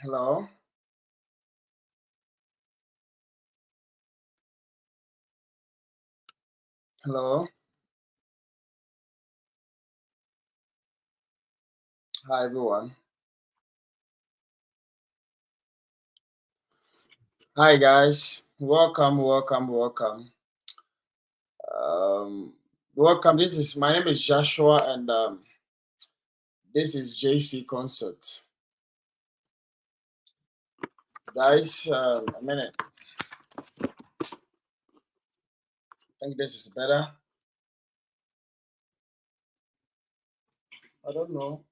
Hello, hello. Hi everyone. Hi guys. Welcome, welcome, welcome. Um, welcome. My name is Joshua, and this is JC Concert. Guys, a minute. I think this is better. I don't know.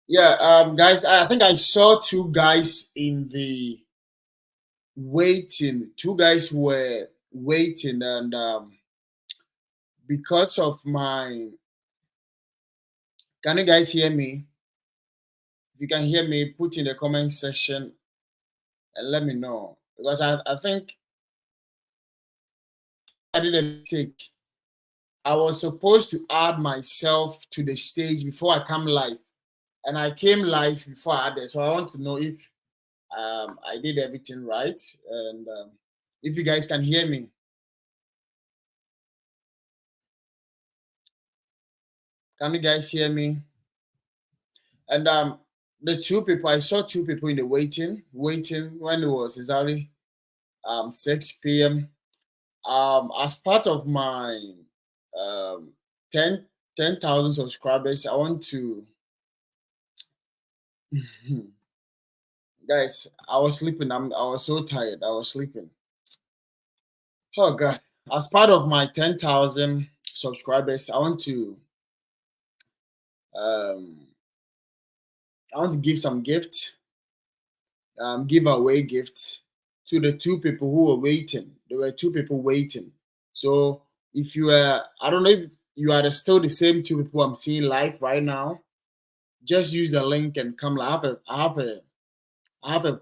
Yeah, guys. I think I saw two guys in the waiting. Two guys were waiting, and because of my, can you guys hear me? If you can hear me, put in the comment section and let me know because I think I did a mistake. I was supposed to add myself to the stage before I come live, and I came live before I added. So I want to know if I did everything right, and if you guys can hear me. Can you guys hear me? And the two people I saw two people in the waiting when it was exactly 6 p.m. As part of my um, 10 10,000 subscribers, I want to guys. I was sleeping. I was so tired. I was sleeping. Oh God! As part of my 10,000 subscribers, um, I want to give some gifts, giveaway gifts to the two people who were waiting. There were two people waiting. So if you are, I don't know if you are still the same two people I'm seeing live right now. Just use the link and come. I have a, I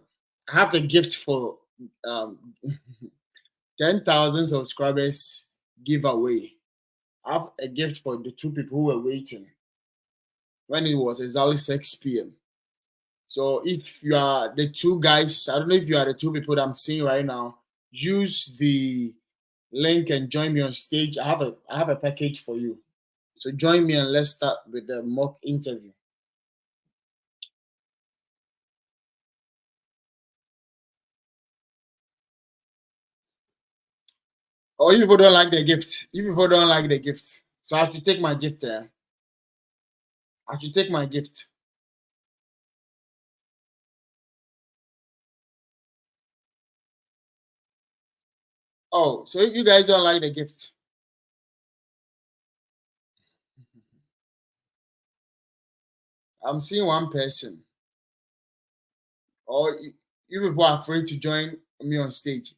have the gift for um 10,000 subscribers giveaway. I have a gift for the two people who were waiting when it was exactly 6 p.m. So if you are the two guys, I don't know if you are the two people that I'm seeing right now, use the link and join me on stage. I have a package for you. So join me and let's start with the mock interview. Oh, you people don't like the gift. You people don't like the gift. So I should take my gift. I should take my gift. Oh, so if you guys don't like the gift, I'm seeing one person. Or you people are afraid to join me on stage.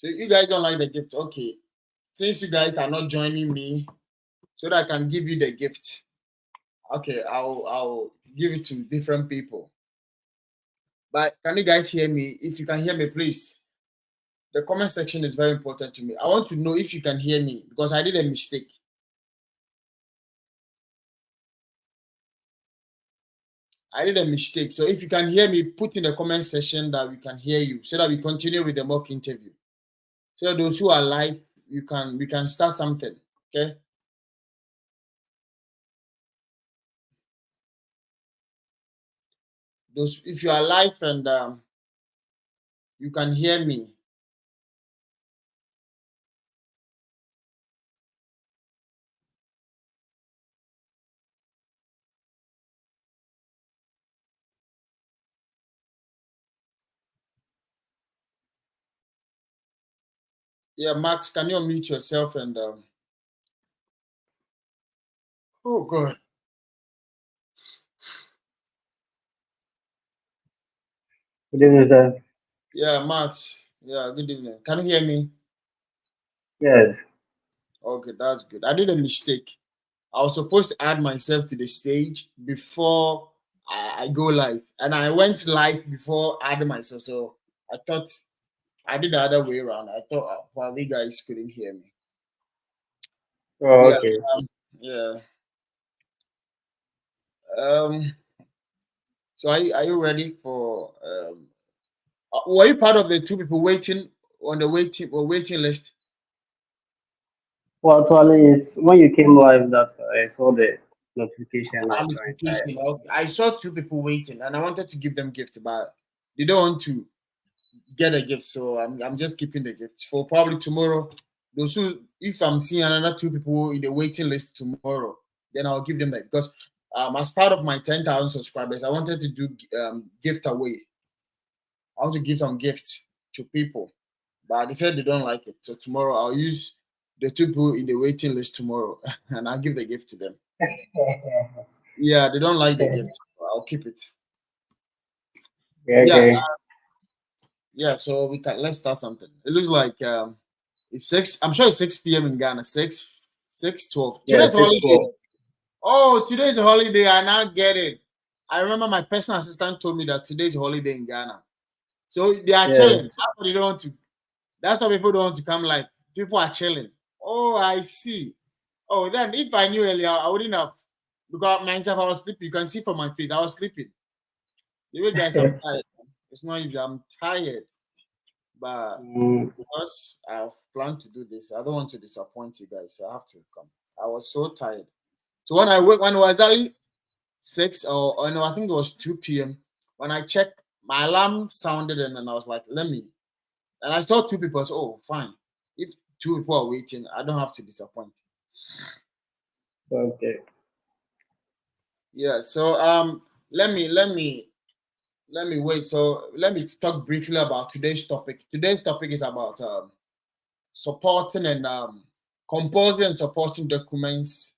So you guys don't like the gift. Okay. Since you guys are not joining me, so that I can give you the gift. Okay, I'll give it to different people. But can you guys hear me? If you can hear me, please. The comment section is very important to me. I want to know if you can hear me because I did a mistake. I did a mistake. So if you can hear me, put in the comment section that we can hear you so that we continue with the mock interview. So that those who are live, we can start something. Okay. Those if you are live and you can hear me. Yeah, Max, can you unmute yourself and oh god. Good evening, sir. Yeah, Max. Yeah, good evening. Can you hear me? Yes, Okay, that's good. I did a mistake. I was supposed to add myself to the stage before I go live, and I went live before adding myself. So I thought I did the other way around. I thought probably you guys couldn't hear me. Oh, Yeah, okay. yeah. Um. So are you ready for? Were you part of the two people waiting on the waiting list? Well, actually, is when you came live that I saw the notification I joined. Notification. Okay. I saw two people waiting, and I wanted to give them gift, but they don't want to get a gift, so I'm just keeping the gift for probably tomorrow. Those who, if I'm seeing another two people in the waiting list tomorrow, then I'll give them that because as part of my 10,000 subscribers, I wanted to do gift away. I want to give some gifts to people, but they said they don't like it. So tomorrow I'll use the two people in the waiting list tomorrow, and I'll give the gift to them. Yeah, they don't like the gift. So I'll keep it. Okay, Yeah, okay. yeah. So we can let's start something. It looks like it's six. I'm sure it's 6 p.m. in Ghana. 6:12. Yeah, Today's six holiday. four. Oh, today's a holiday. I now get it. I remember my personal assistant told me that today's a holiday in Ghana. So they are chilling. Yes. That's why they don't want to. That's why people don't want to come live. People are chilling. Oh, I see. Oh, then if I knew earlier, I wouldn't have. Because myself, I was sleeping. You can see from my face, I was sleeping. The way, guys, I'm tired. It's not easy. I'm tired, but Mm, because I've planned to do this, I don't want to disappoint you guys. So I have to come. I was so tired. So when I wake, when it was early 6 or no, I think it was 2 p.m. When I checked, my alarm sounded and then I was like, let me. And I saw two people. So, oh, fine. If two people are waiting, I don't have to disappoint. okay. Yeah. So let me wait. So let me talk briefly about today's topic. Today's topic is about supporting and composing and supporting documents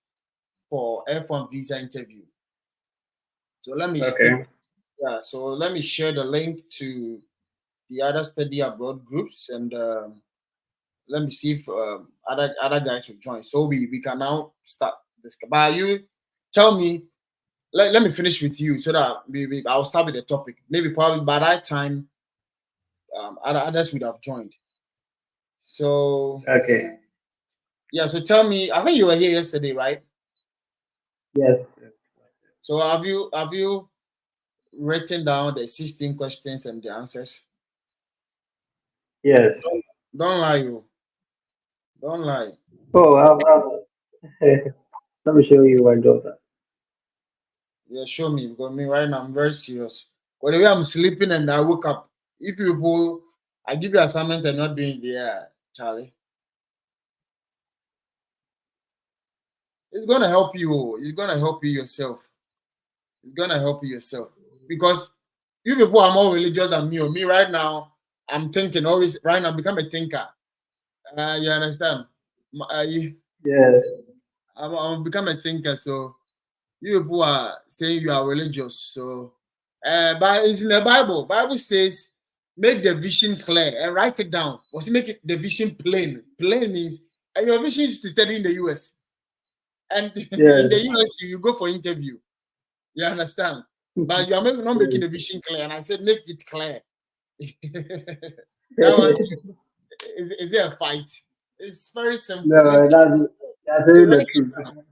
for F1 visa interview. So let me speak. Okay. Yeah. So let me share the link to the other study abroad groups and let me see if other guys will join. So we can now start this. But you tell me. Let me finish with you so that I'll start with the topic. Maybe probably by that time, others would have joined. So Okay. yeah. So tell me. I think you were here yesterday, right? Yes. So have you written down the 16 questions and the answers? Yes. Don't lie, you. Don't lie. Oh, let me show you my daughter. Yeah, show me because me right now I'm very serious. But the way I'm sleeping and I woke up, if people, I give you assignment and not doing it, yeah, Charlie, it's gonna help you. Oh. It's gonna help you yourself. It's gonna help you yourself because you people are more religious than me. Or me right now, I'm thinking always. Right now, become a thinker. You understand? You, Yes. I'm become a thinker. So you people are saying you are religious. So, but it's in the Bible. Bible says, make the vision clear and write it down. Was make it the vision plain? Plain means and your vision is to study in the US. And in the Yes. US, you go for interview. You understand? But you are not making Yes. the vision clear. And I said, make it clear. That one is there a fight? It's very simple. No, that's So really write the it truth. down.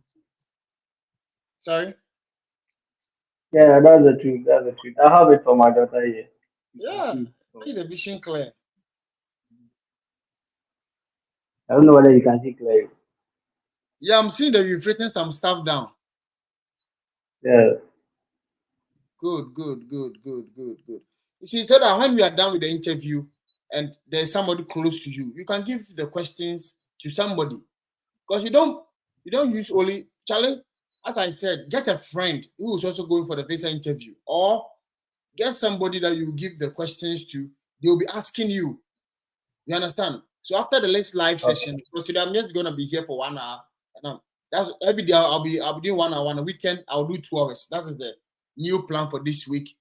Sorry. Yeah, that's the truth. That's the truth. I have it for my daughter here. You can Yeah. see it. So Make the vision clear. I don't know whether you can see clearly. Yeah, I'm seeing that you've written some stuff down. Yes. Good, good, good, good, good, good. You see, so that when you are done with the interview and there's somebody close to you, you can give the questions to somebody. Because you don't use only challenge, as I said, get a friend who is also going for the visa interview, or get somebody that you give the questions to. They'll be asking you. You understand? So after the next live Okay. session, because today I'm just gonna be here for 1 hour, and that's every day I'll be doing 1 hour. On a weekend, I'll do 2 hours. That is the new plan for this week.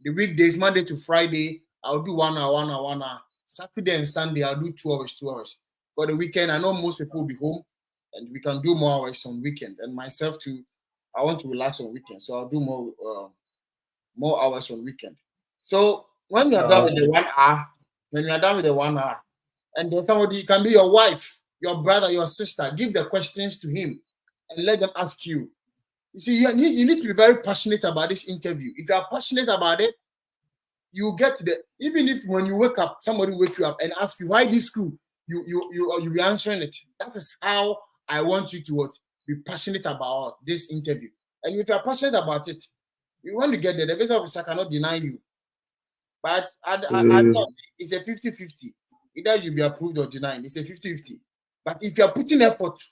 The weekdays, Monday to Friday, I'll do 1 hour, 1 hour, 1 hour. Saturday and Sunday, I'll do 2 hours, 2 hours. For the weekend, I know most people will be home. and we can do more hours on weekend. And myself too, I want to relax on weekend, so I'll do more hours on weekend. So when you're done with the Okay. 1 hour, when you're done with the 1 hour, and then somebody, it can be your wife, your brother, your sister, give the questions to him and let them ask you. You see, you need to be very passionate about this interview. If you are passionate about it, you get to the, even if when you wake up, somebody wake you up and ask you why this school, you be answering it. That is how I want you to what, be passionate about this interview. And if you are passionate about it, you want to get there. The visa officer cannot deny you. But I Mm, know it's a 50-50. Either you be approved or denied. It's a 50-50. But if you are putting effort,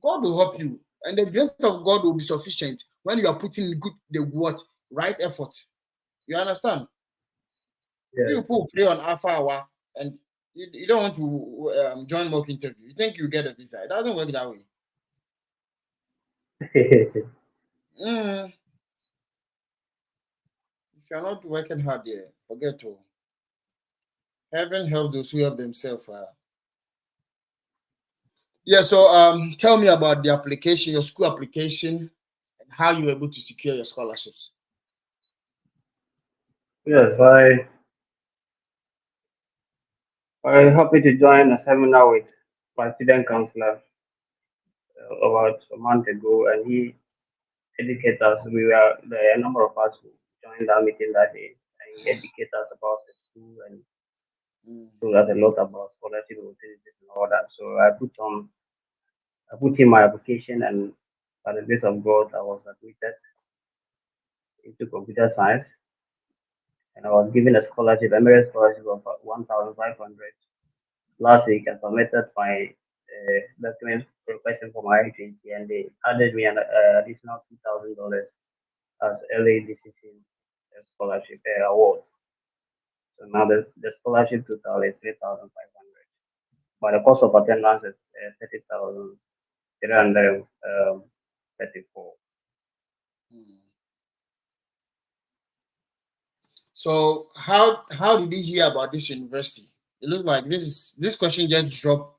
God will help you. And the grace of God will be sufficient when you are putting the what right effort. You understand? yes. People play on Alpha Hour and you don't want to join mock interview. You think you get a visa. It doesn't work that way. Mm, if you're not working hard there, forget to. Heaven help those who help themselves. Yeah, so tell me about the application, your school application, and how you were able to secure your scholarships. Yes, I happy to join a seminar with my student counselor about a month ago, and he educated us. We were a number of us who joined our meeting that day, and he educated us about the school and Mm, told us a lot about scholarship opportunities and all that. So I put in my application, and by the grace of God, I was admitted into computer science, and I was given a scholarship, emerald scholarship of 1,500. Last week, I submitted my document requesting for my I-20, and they added me an additional $2,000 as early decision scholarship award. So now the scholarship total is 3,500. But the cost of attendance is 30,334. mm. So how did you hear about this university? It looks like this question just dropped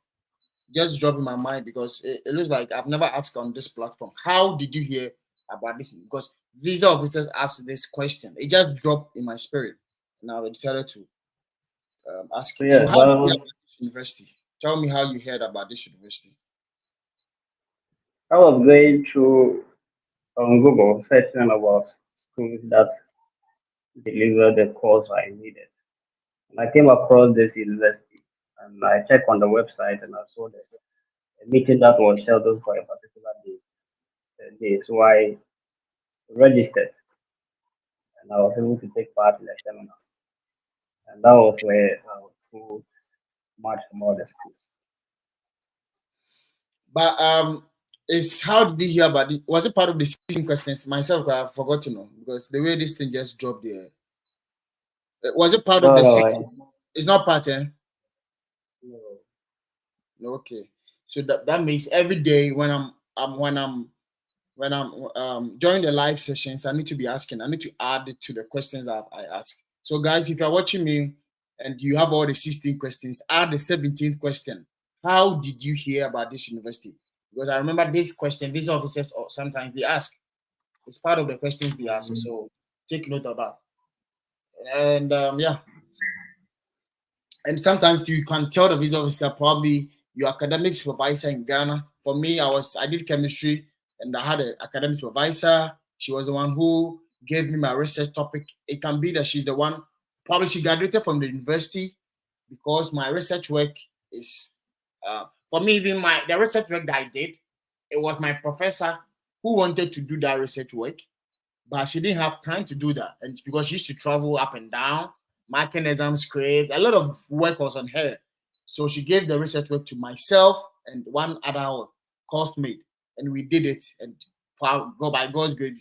in my mind because it looks like I've never asked on this platform. How did you hear about this? Because visa officers asked this question. It just dropped in my spirit. Now I decided to ask So you. So yes, how did you hear well, about this university? Tell me how you heard about this university. I was going through on Google searching about schools that deliver the course I needed. And I came across this university, and I checked on the website, and I saw the a meeting that was scheduled for a particular day. So I registered, and I was able to take part in the seminar. And that was where I was told much about the school. But is how did you hear about it? Was it part of the 16 questions? Myself, I forgot to know because the way this thing just dropped there. Was it part of No, the no, 16? It's not part, eh? no. Okay. So that means every day when I'm joining the live sessions, I need to be asking. I need to add it to the questions that I ask. So guys, if you're watching me and you have all the 16 questions, add the 17th question. How did you hear about this university? Because I remember this question, these officers sometimes they ask. It's part of the questions they ask. Mm, So take note of that. And yeah, and sometimes you can tell the visa officer probably your academic supervisor in Ghana. For me, I did chemistry and I had an academic supervisor. She was the one who gave me my research topic. It can be that she's the one, probably she graduated from the university because my research work is for me, even the research work that I did, it was my professor who wanted to do that research work, but she didn't have time to do that. And because she used to travel up and down, marking exam script, a lot of work was on her. So she gave the research work to myself and one other course mate, and we did it. And go by God's grace,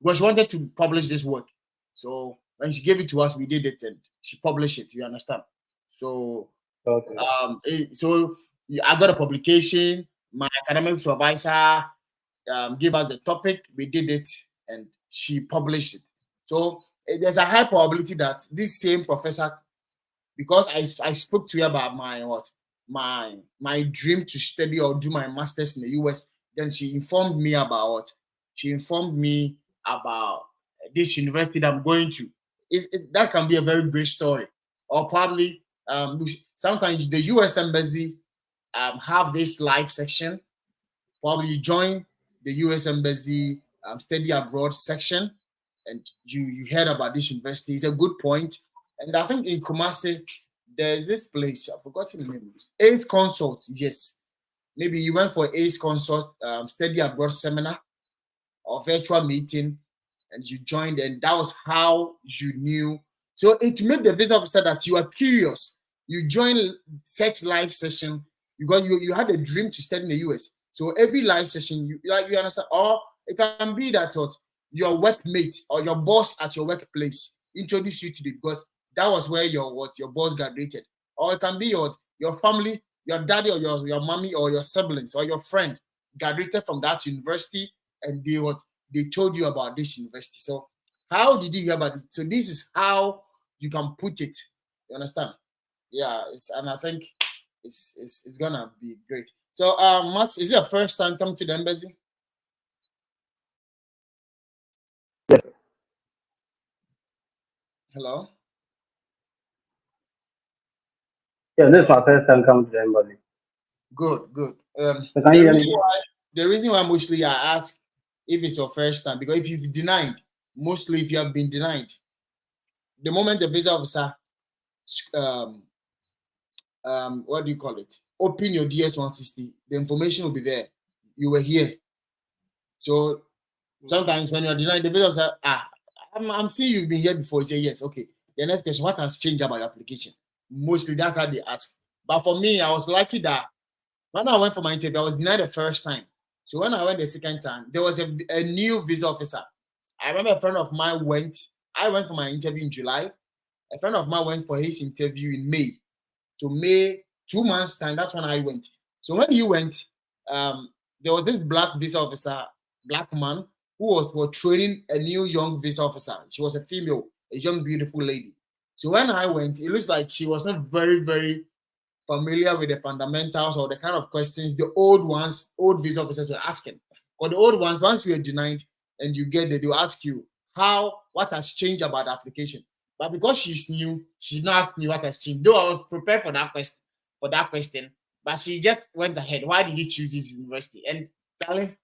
because she wanted to publish this work. So when she gave it to us, we did it and she published it. You understand? So okay. so I got a publication. My academic supervisor gave us the topic, we did it, and she published it. So there's a high probability that this same professor, because I spoke to her about my dream to study or do my masters in the US, then she informed me about she informed me about this university that I'm going to. That can be a very great story. Or probably sometimes the US embassy have this live section. Probably you join the US embassy study abroad section, and you heard about this university. It's a good point. And I think in Kumasi there's this place, I've forgotten the name. Ace Consult. Yes, maybe you went for Ace Consult study abroad seminar or virtual meeting, and you joined, and that was how you knew. So it made the visa officer that you are curious. You joined such live session. You had a dream to study in the US. So every live session, you understand. Or it can be that what your workmate or your boss at your workplace introduced you to the, because that was where your boss graduated. Or it can be your family, your daddy or your mommy or your siblings or your friend graduated from that university, and they told you about this university. So how did you hear about it? So this is how you can put it. You understand? Yeah, and I think it's gonna be great. So Max, is it your first time coming to the embassy? Hello? Yeah, this is my first time coming to the embassy. Good, good. So can you hear me? The reason why mostly I ask if it's your first time, because if you've denied, mostly if you have been denied, the moment the visa officer um what do you call it? Open your DS 160, the information will be there. You were here. So sometimes when you're denied, the visa officer, I'm seeing you've been here before. You say yes, okay. The next question, what has changed about your application? Mostly that's how they ask. But for me, I was lucky that when I went for my interview, I was denied the first time. So when I went the second time, there was a new visa officer. I remember a friend of mine I went for my interview in July. A friend of mine went for his interview in May. So May, 2 months time, that's when I went. So when he went, there was this black visa officer, black man, who was for training a new young visa officer. She was a female, a young, beautiful lady. So when I went, it looks like she was not very, very familiar with the fundamentals or the kind of questions the old visa officers were asking. Or the old ones, once you are denied and you get there, they'll ask you what has changed about the application. But because she's new, she did not ask me what has changed. Though I was prepared for that question, but she just went ahead. Why did you choose this university? And darling,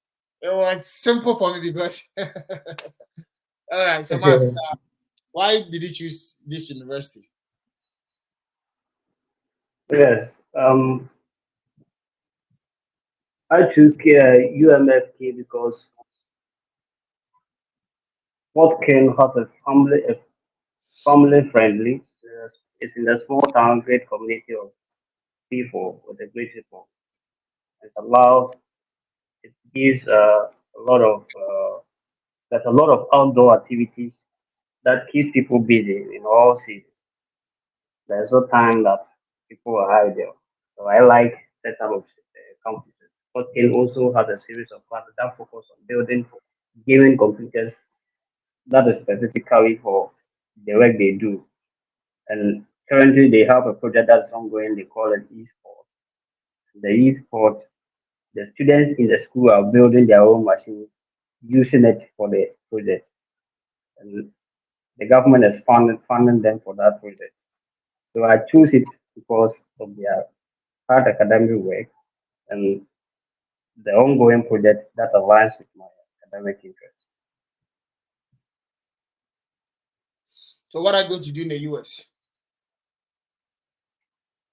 it was simple for me because all right. So Max, why did you choose this university? Yes. I took UMFK because Fort King has a family friendly. It's in a small town, great community of people with a great people. It allows, it gives a lot of, there's a lot of outdoor activities that keeps people busy in all seasons. There's no time that people are idle. So I like setup of computers. But it also has a series of classes that focus on building gaming computers that is specifically for the work they do. And currently they have a project that's ongoing. They call it esports. The esports, the students in the school are building their own machines, using it for the project, and the government is funding them for that project. So I choose it because of their hard academic work and the ongoing project that aligns with my academic interests. So what are you going to do in the US?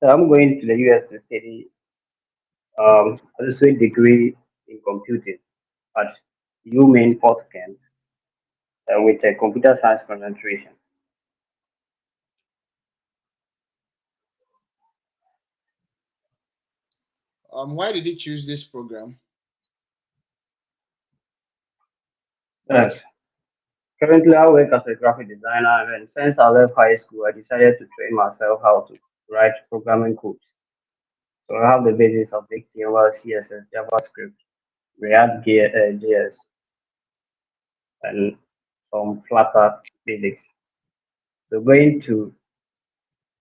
So I'm going to the US to study a associate degree in computing at UMaine Port Kent with a computer science concentration. Why did you choose this program? Yes. Currently, I work as a graphic designer, and since I left high school, I decided to train myself how to write programming code. So I have the basis of HTML, CSS, JavaScript, JS, and some Flutter basics. So going to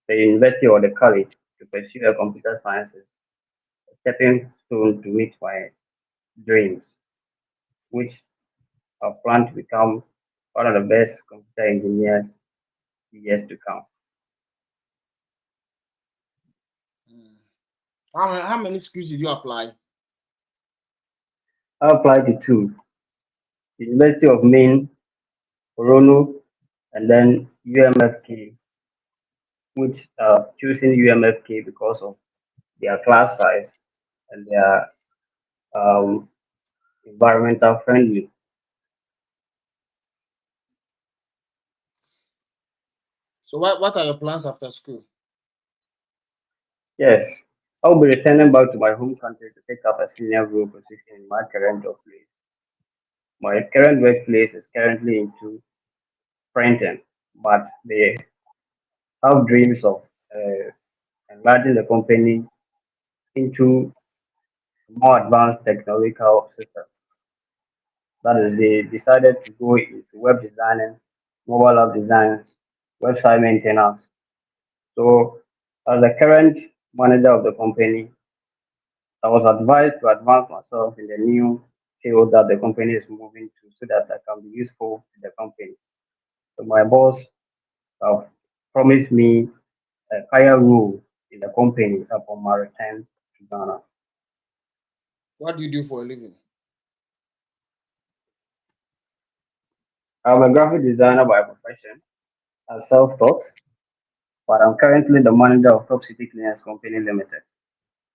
the university or the college to pursue a computer sciences stepping stone to meet my dreams, which I plan to become one of the best computer engineers in years to come. Mm. How many schools did you apply? I applied to two, the University of Maine, Orono, and then UMFK, which choosing UMFK because of their class size and their um, environmental friendly. So what are your plans after school? Yes, I'll be returning back to my home country to take up a senior role position in my current workplace. My current workplace is currently into printing, but they have dreams of uh, enlarging the company into more advanced technological systems. That is, they decided to go into web designing, mobile app designs, website maintenance. So, as the current manager of the company, I was advised to advance myself in the new field that the company is moving to so that I can be useful to the company. So, my boss have promised me a higher role in the company upon my return to Ghana. What do you do for a living? I'm a graphic designer by profession and self-taught, but I'm currently the manager of Top City Cleaners Company Limited.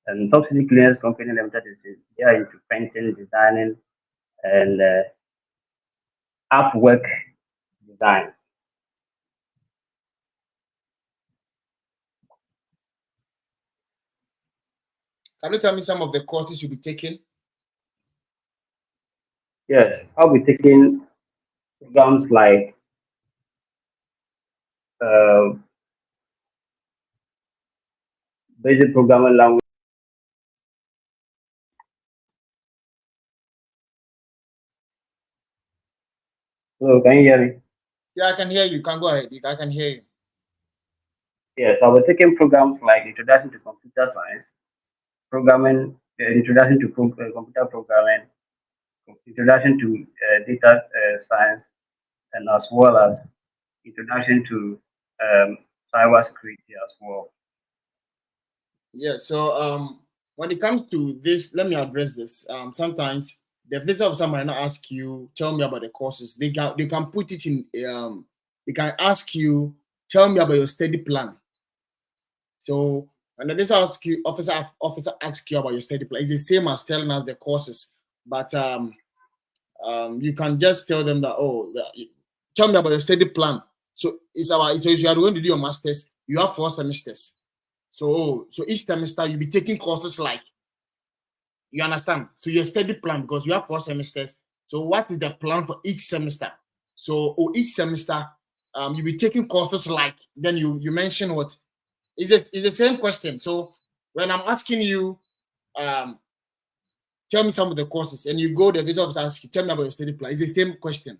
And Top City Cleaners Company Limited they are into painting, designing, and artwork designs. Can you tell me some of the courses you'll be taking? Yes, I'll be taking programs like uh, basic programming language. So, can you hear me? Yeah, I can hear you. You can go ahead. I can hear you. Yes, I'll be taking programs like Introduction to Computer Science, programming, Introduction to Computer Programming, Introduction to Data Science, and as well as Introduction to Cyber Security as well. Yeah. So when it comes to this, let me address this. Sometimes the visa officer might not ask you, tell me about the courses. They can put it in they can ask you, tell me about your study plan. So when the visa officer asks you about your study plan, it's the same as telling us the courses. But you can just tell them that, tell me about your study plan. So it's about, so if you are going to do your masters, you have 4 semesters. So each semester you'll be taking courses like, you understand. So your study plan, because you have 4 semesters. So what is the plan for each semester? So each semester, you'll be taking courses like, then you mention what is this is the same question. So when I'm asking you, um, tell me some of the courses, and you go the visa officer asks you, tell me about your study plan. It's the same question.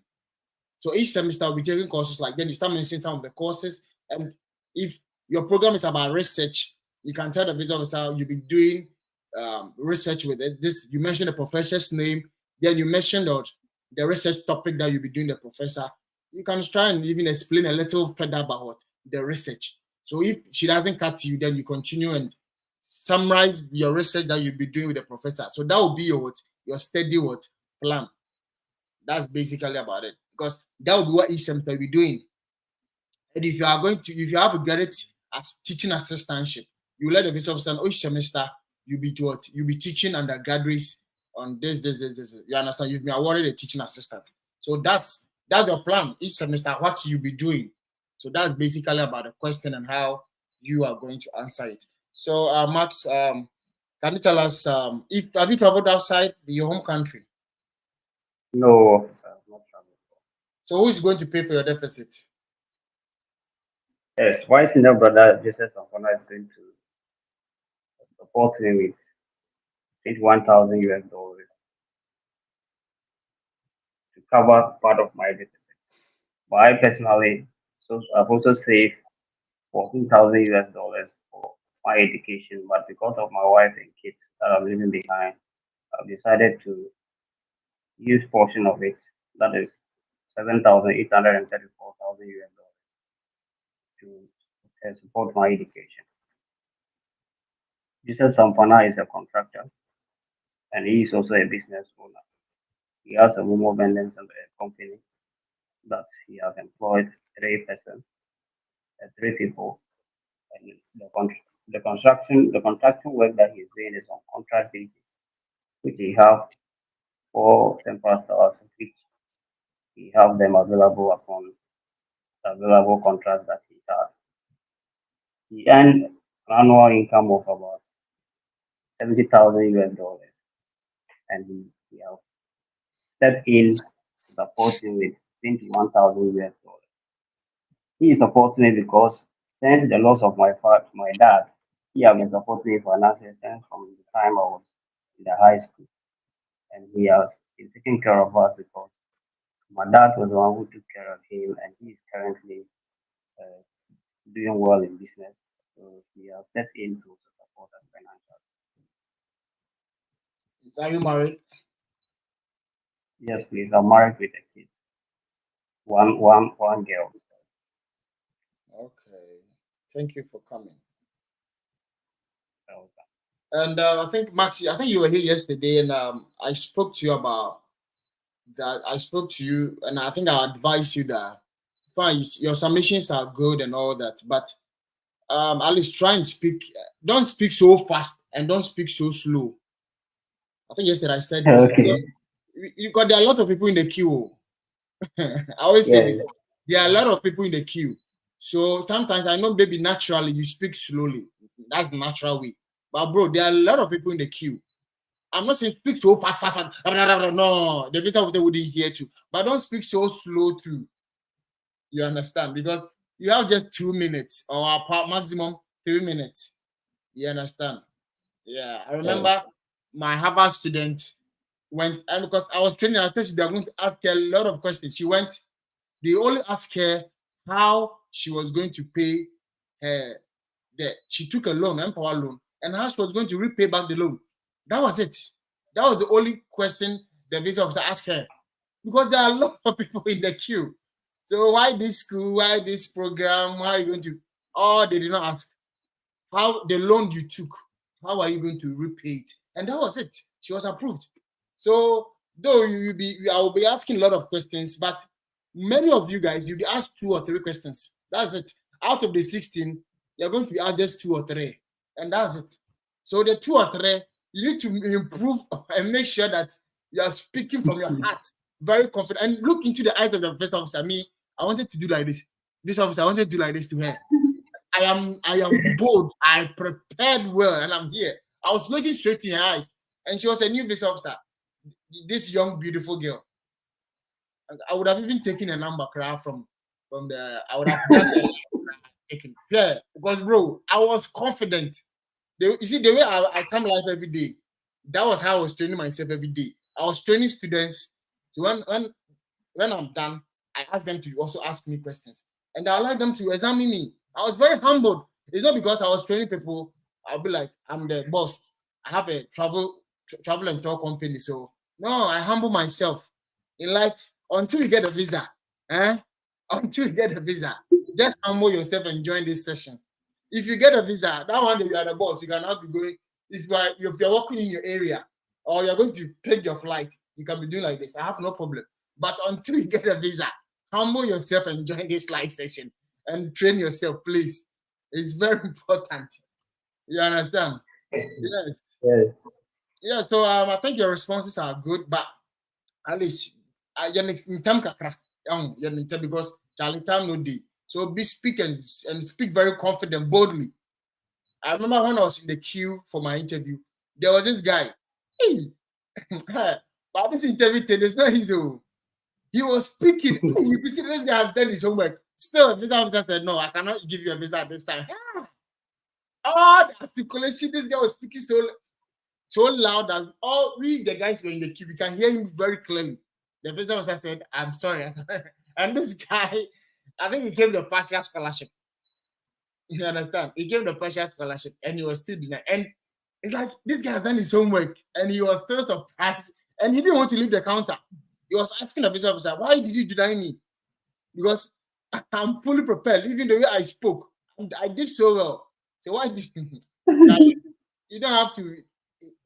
So each semester I'll be taking courses like, then you start mentioning some of the courses. And if your program is about research, you can tell the visa officer you'll be doing research with it. This you mentioned the professor's name, then you mentioned the research topic that you'll be doing the professor. You can try and even explain a little further about what the research. So if she doesn't cut you, then you continue and summarize your research that you'll be doing with the professor. So that will be your study plan. That's basically about it. Because that will be what each semester will be doing. And if you have a graduate as teaching assistantship, you let the vice officer know each semester you'll be to what? You'll be teaching undergraduates on this. You understand? You've been awarded a teaching assistant. So that's your plan each semester, what you'll be doing. So that's basically about the question and how you are going to answer it. So Max, can you tell us if have you traveled outside your home country? No, officer, not travel. So who is going to pay for your deficit? Yes, my senior brother, Jesus Afona, is going to support me with 21,000 US dollars to cover part of my deficit. But I personally, so I've also saved 14,000 US dollars for my education, but because of my wife and kids that I'm leaving behind, I've decided to use portion of it, that is 7,834,000 US dollars to support my education. Mr. Sampana is a contractor and he is also a business owner. He has a momo vending company that he has employed three people, and the construction work that he's doing is on contract basis, which he have 4 10 hours, which he have them available upon available contracts that he has. He earned an annual income of about 70,000 US dollars, and he have stepped in to support him with 21,000 US dollars. He is supporting me because since the loss of my dad, he has been supporting me financially since from the time I was in the high school, and he has been taking care of us because my dad was the one who took care of him, and he is currently uh, doing well in business. So he has stepped in to support us financially. Are you married? Yes, please. I'm married with a kid, one girl. Okay. Thank you for coming. So, And I think Maxi, I think you were here yesterday, and I spoke to you about that. I spoke to you, and I think I advised you that fine, your submissions are good and all that, but at least try and speak. Don't speak so fast and don't speak so slow. I think yesterday I said this okay. because there are a lot of people in the queue. I always say Yeah. this. There are a lot of people in the queue. So sometimes I know maybe naturally you speak slowly. That's the natural way. But bro, there are a lot of people in the queue. I'm not saying speak so fast, fast, fast. No, the visa officer wouldn't hear you. But don't speak so slow too. You understand? Because you have just 2 minutes or maximum 3 minutes. You understand? Yeah. I Yeah. remember my Harvard student went, and because I was training, I thought they were going to ask her a lot of questions. She went, they only asked her how she was going to pay her debt. She took a loan, Empower loan, and how she was going to repay back the loan. That was it. That was the only question the visa officer asked her. Because there are a lot of people in the queue. So why this school? Why this program? How are you going to? Oh, they did not ask how the loan you took. How are you going to repay it? And that was it. She was approved. So though I will be asking a lot of questions, but many of you guys, you'll be asked 2 or 3 questions. That's it. Out of the 16, you're going to be asked just 2 or 3. And that's it. So the 2 or 3, you need to improve and make sure that you are speaking from your heart, very confident. And look into the eyes of the first officer. Me, I wanted to do like this. This officer, I wanted to do like this to her. I am bold. I prepared well, and I'm here. I was looking straight in her eyes, and she was a new visa officer. This young, beautiful girl. I would have even taken a number cry from the. I would have done a taken. Yeah, because bro, I was confident. You see, the way I come live every day, that was how I was training myself every day. I was training students. So when I'm done, I ask them to also ask me questions, and I allow them to examine me. I was very humbled. It's not because I was training people. I'll be like, I'm the boss. I have a travel and tour company. So no, I humble myself in life until you get a visa. Eh? Until you get a visa, just humble yourself and join this session. If you get a visa, that one day you are the boss. You cannot be going. If you're working in your area or you're going to take your flight, you can be doing like this. I have no problem. But until you get a visa, humble yourself and join this live session and train yourself, please. It's very important. You understand? Yes. Yeah. Yeah. So I think your responses are good, but at least in time kakra, because Charlie time no day. So be speak and speak very confident, boldly. I remember when I was in the queue for my interview, there was this guy. Hey, but this interview today is not his own. He was speaking. You could see this guy has done his homework. Still, the visa officer said, "No, I cannot give you a visa at this time." All the articulation, this guy was speaking so loud that all we the guys were in the queue, we can hear him very clearly. The visa officer said, "I'm sorry," and this guy, I think he gave the partial scholarship. You understand? He gave the partial scholarship and he was still denied. And it's like this guy has done his homework and he was still surprised and he didn't want to leave the counter. He was asking the visa officer, why did you deny me? Because I'm fully prepared, even the way I spoke. And I did so well. So why did Charlie, you don't have to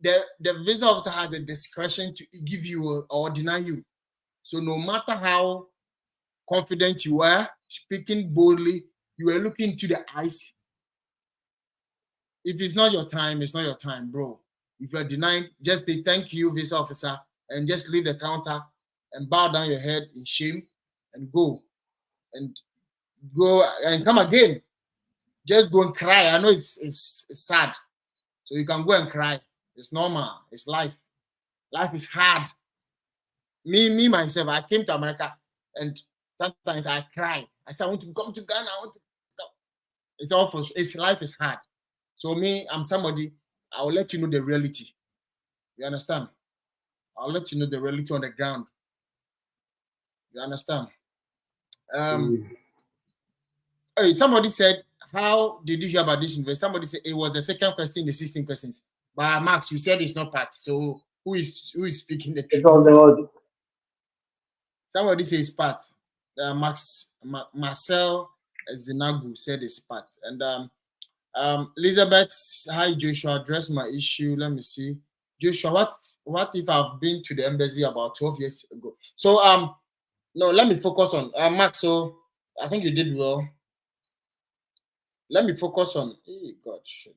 the visa officer has the discretion to give you or deny you. So no matter how confident you were, speaking boldly, you were looking into the eyes. If it's not your time, it's not your time, bro. If you're denied, just say thank you, visa officer, and just leave the counter and bow down your head in shame and and go and come again. Just go and cry. I know it's sad. So you can go and cry. It's normal. It's life. Life is hard. Me myself, I came to America and sometimes I cry. I say I want to come to Ghana. I want to go. It's awful. It's life is hard. So me, I'm somebody. I will let you know the reality. You understand? I'll let you know the reality on the ground. You understand? Um. Mm. Hey, somebody said, "How did you hear about this university?" Somebody said it was the second question in the 16 questions. But Max, you said it's not part. So who is speaking the It truth? was the Somebody says part. Marcel Zinagu said it's part. And Elizabeth, hi Joshua, address my issue. Let me see. Joshua, what if I've been to the embassy about 12 years ago? So no, let me focus on Max. So I think you did well. Let me focus on God. Shit.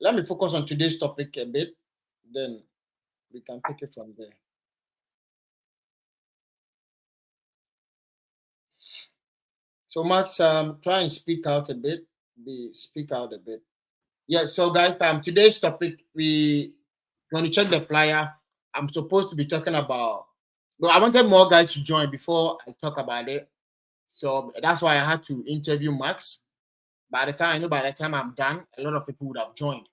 Let me focus on today's topic a bit. Then we can take it from there. So Max, try and speak out a bit. Speak out a bit. Yeah. So guys, today's topic when you check the flyer, I'm supposed to be talking about. Well, I wanted more guys to join before I talk about it. So that's why I had to interview Max. By the time I know, by the time I'm done, a lot of people would have joined.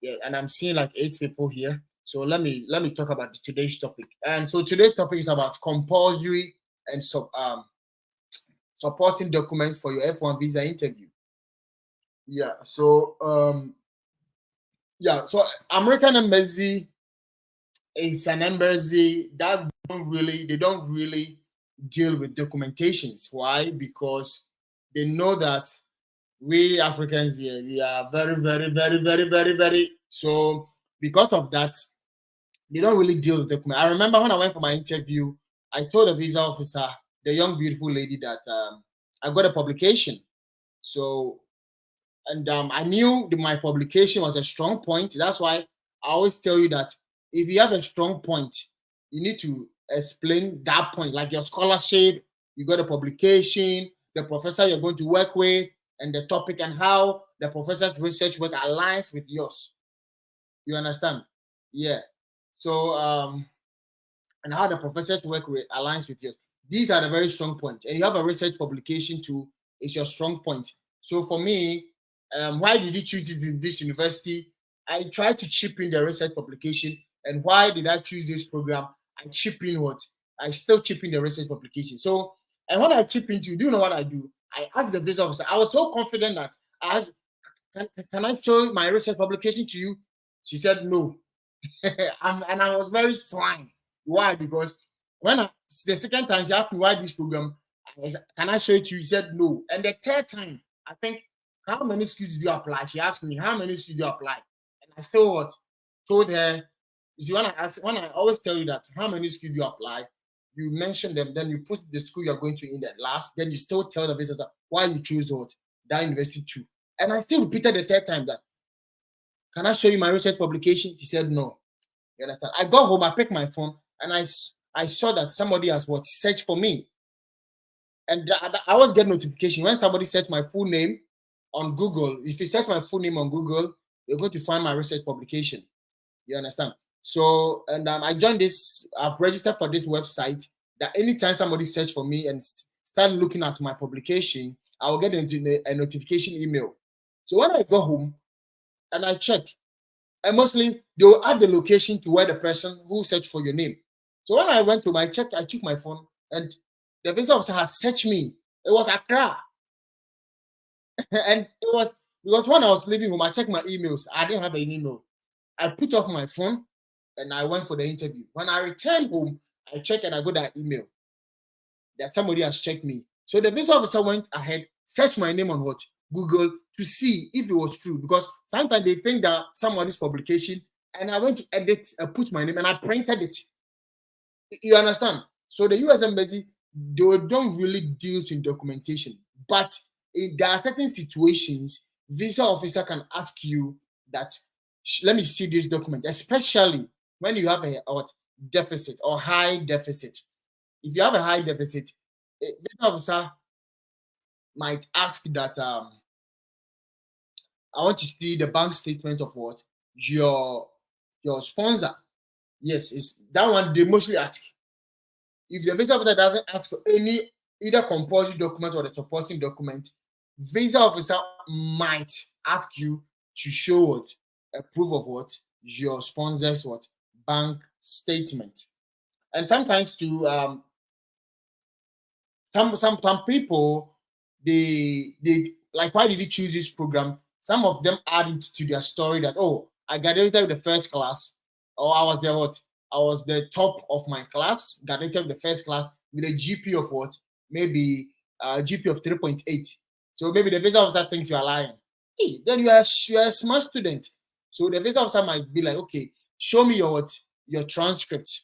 Yeah, and I'm seeing like 8 people here. So let me talk about today's topic. And so today's topic is about compulsory and supporting documents for your F1 visa interview. Yeah. So so American embassy is an embassy that they don't really deal with documentations. Why? Because they know that we Africans here we are very, very, very, very, very, very so because of that, they don't really deal with documents. I remember when I went for my interview, I told the visa officer, the young beautiful lady, that I got a publication. So and I knew my publication was a strong point. That's why I always tell you that if you have a strong point, you need to explain that point, like your scholarship, you got a publication, the professor you're going to work with, and the topic and how the professor's research work aligns with yours. You understand? Yeah. So and how the professor's work aligns with yours. These are the very strong points. And you have a research publication too, it's your strong point. So for me, why did you choose this university? I tried to chip in the research publication. And why did I choose this program? I chip in what? I still chip in the research publication. So, and when I chip into, do you know what I do? I asked the visa officer. I was so confident that I asked, can I show my research publication to you? She said no. And I was very fine. Why? Because the second time she asked me why this program, can I show it to you? He said no. And the third time, I think, how many schools did you apply? She asked me, how many schools did you apply? And I still what? Told her, you see, when I always tell you that how many schools you apply, you mention them, then you put the school you're going to in the last, then you still tell the visitors why you choose what that university too. And I still repeated the third time that, can I show you my research publication? She said no. You understand? I got home, I picked my phone, and I saw that somebody has what searched for me, and I was getting notification when somebody searched my full name on Google. If you search my full name on Google, you're going to find my research publication. You understand? So, and I joined this. I've registered for this website that anytime somebody search for me and start looking at my publication, I will get a notification email. So when I go home and I check, and mostly they will add the location to where the person who searched for your name. So when I went to my check, I took my phone and the visa officer had searched me. It was Accra. And it was because when I was leaving home, I checked my emails. I didn't have an email. I put off my phone and I went for the interview. When I returned home, I checked and I got that email that somebody has checked me. So the visa officer went ahead, searched my name on what? Google to see if it was true. Because sometimes they think that somebody's publication, and I went to edit, put my name, and I printed it. You understand? So the US embassy, they don't really deal with documentation, but there are certain situations visa officer can ask you that let me see this document, especially when you have a what deficit or high deficit. If you have a high deficit, visa officer might ask that I want to see the bank statement of what your sponsor. Yes, it's that one they mostly ask. If the visa officer doesn't ask for any either compulsory document or the supporting document, visa officer might ask you to show what a proof of what your sponsor's what bank statement. And sometimes to some people they like, why did you choose this program? Some of them add it to their story that, oh, I graduated with the first class, or I was the what I was the top of my class, graduated with the first class with a GP of what maybe GP of 3.8. So maybe the visa officer thinks you are lying. Hey, then you are a smart student. So the visa officer might be like, okay, show me your transcript.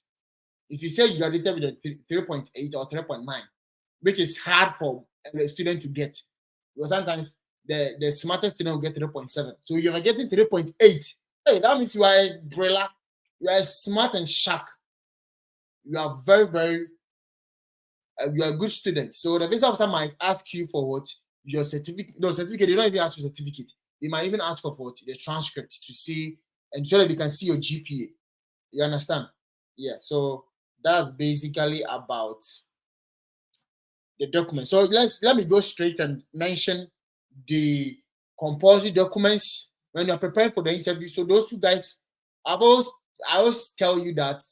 If you say you graduated with a 3.8 or 3.9, which is hard for a student to get. Because sometimes the smartest student will get 3.7. So you're getting 3.8. Hey, that means you are a brilla. You are smart and sharp. You are very, very, you are a good student. So the visa officer might ask you for what? Your certificate. No, certificate. They don't even ask for certificate. They might even ask for what? The transcript to see, and so that they can see your GPA. You understand? Yeah. So that's basically about the document. So let me go straight and mention the compulsory documents when you're preparing for the interview. So those two guys, I always tell you that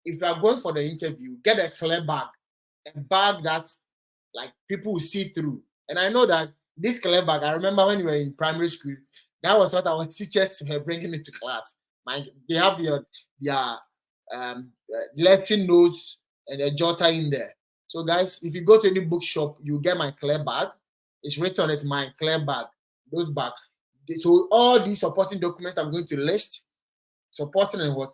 if you are going for the interview, get a clear bag, a bag that like people will see through. And I know that this clear bag, I remember when we were in primary school, that was what our teachers were bringing into class. They have their lecture notes and a jotter in there. So guys, if you go to any bookshop, you get my clear bag. It's written on it, my clear bag, those bag. So all these supporting documents I'm going to list, supporting and what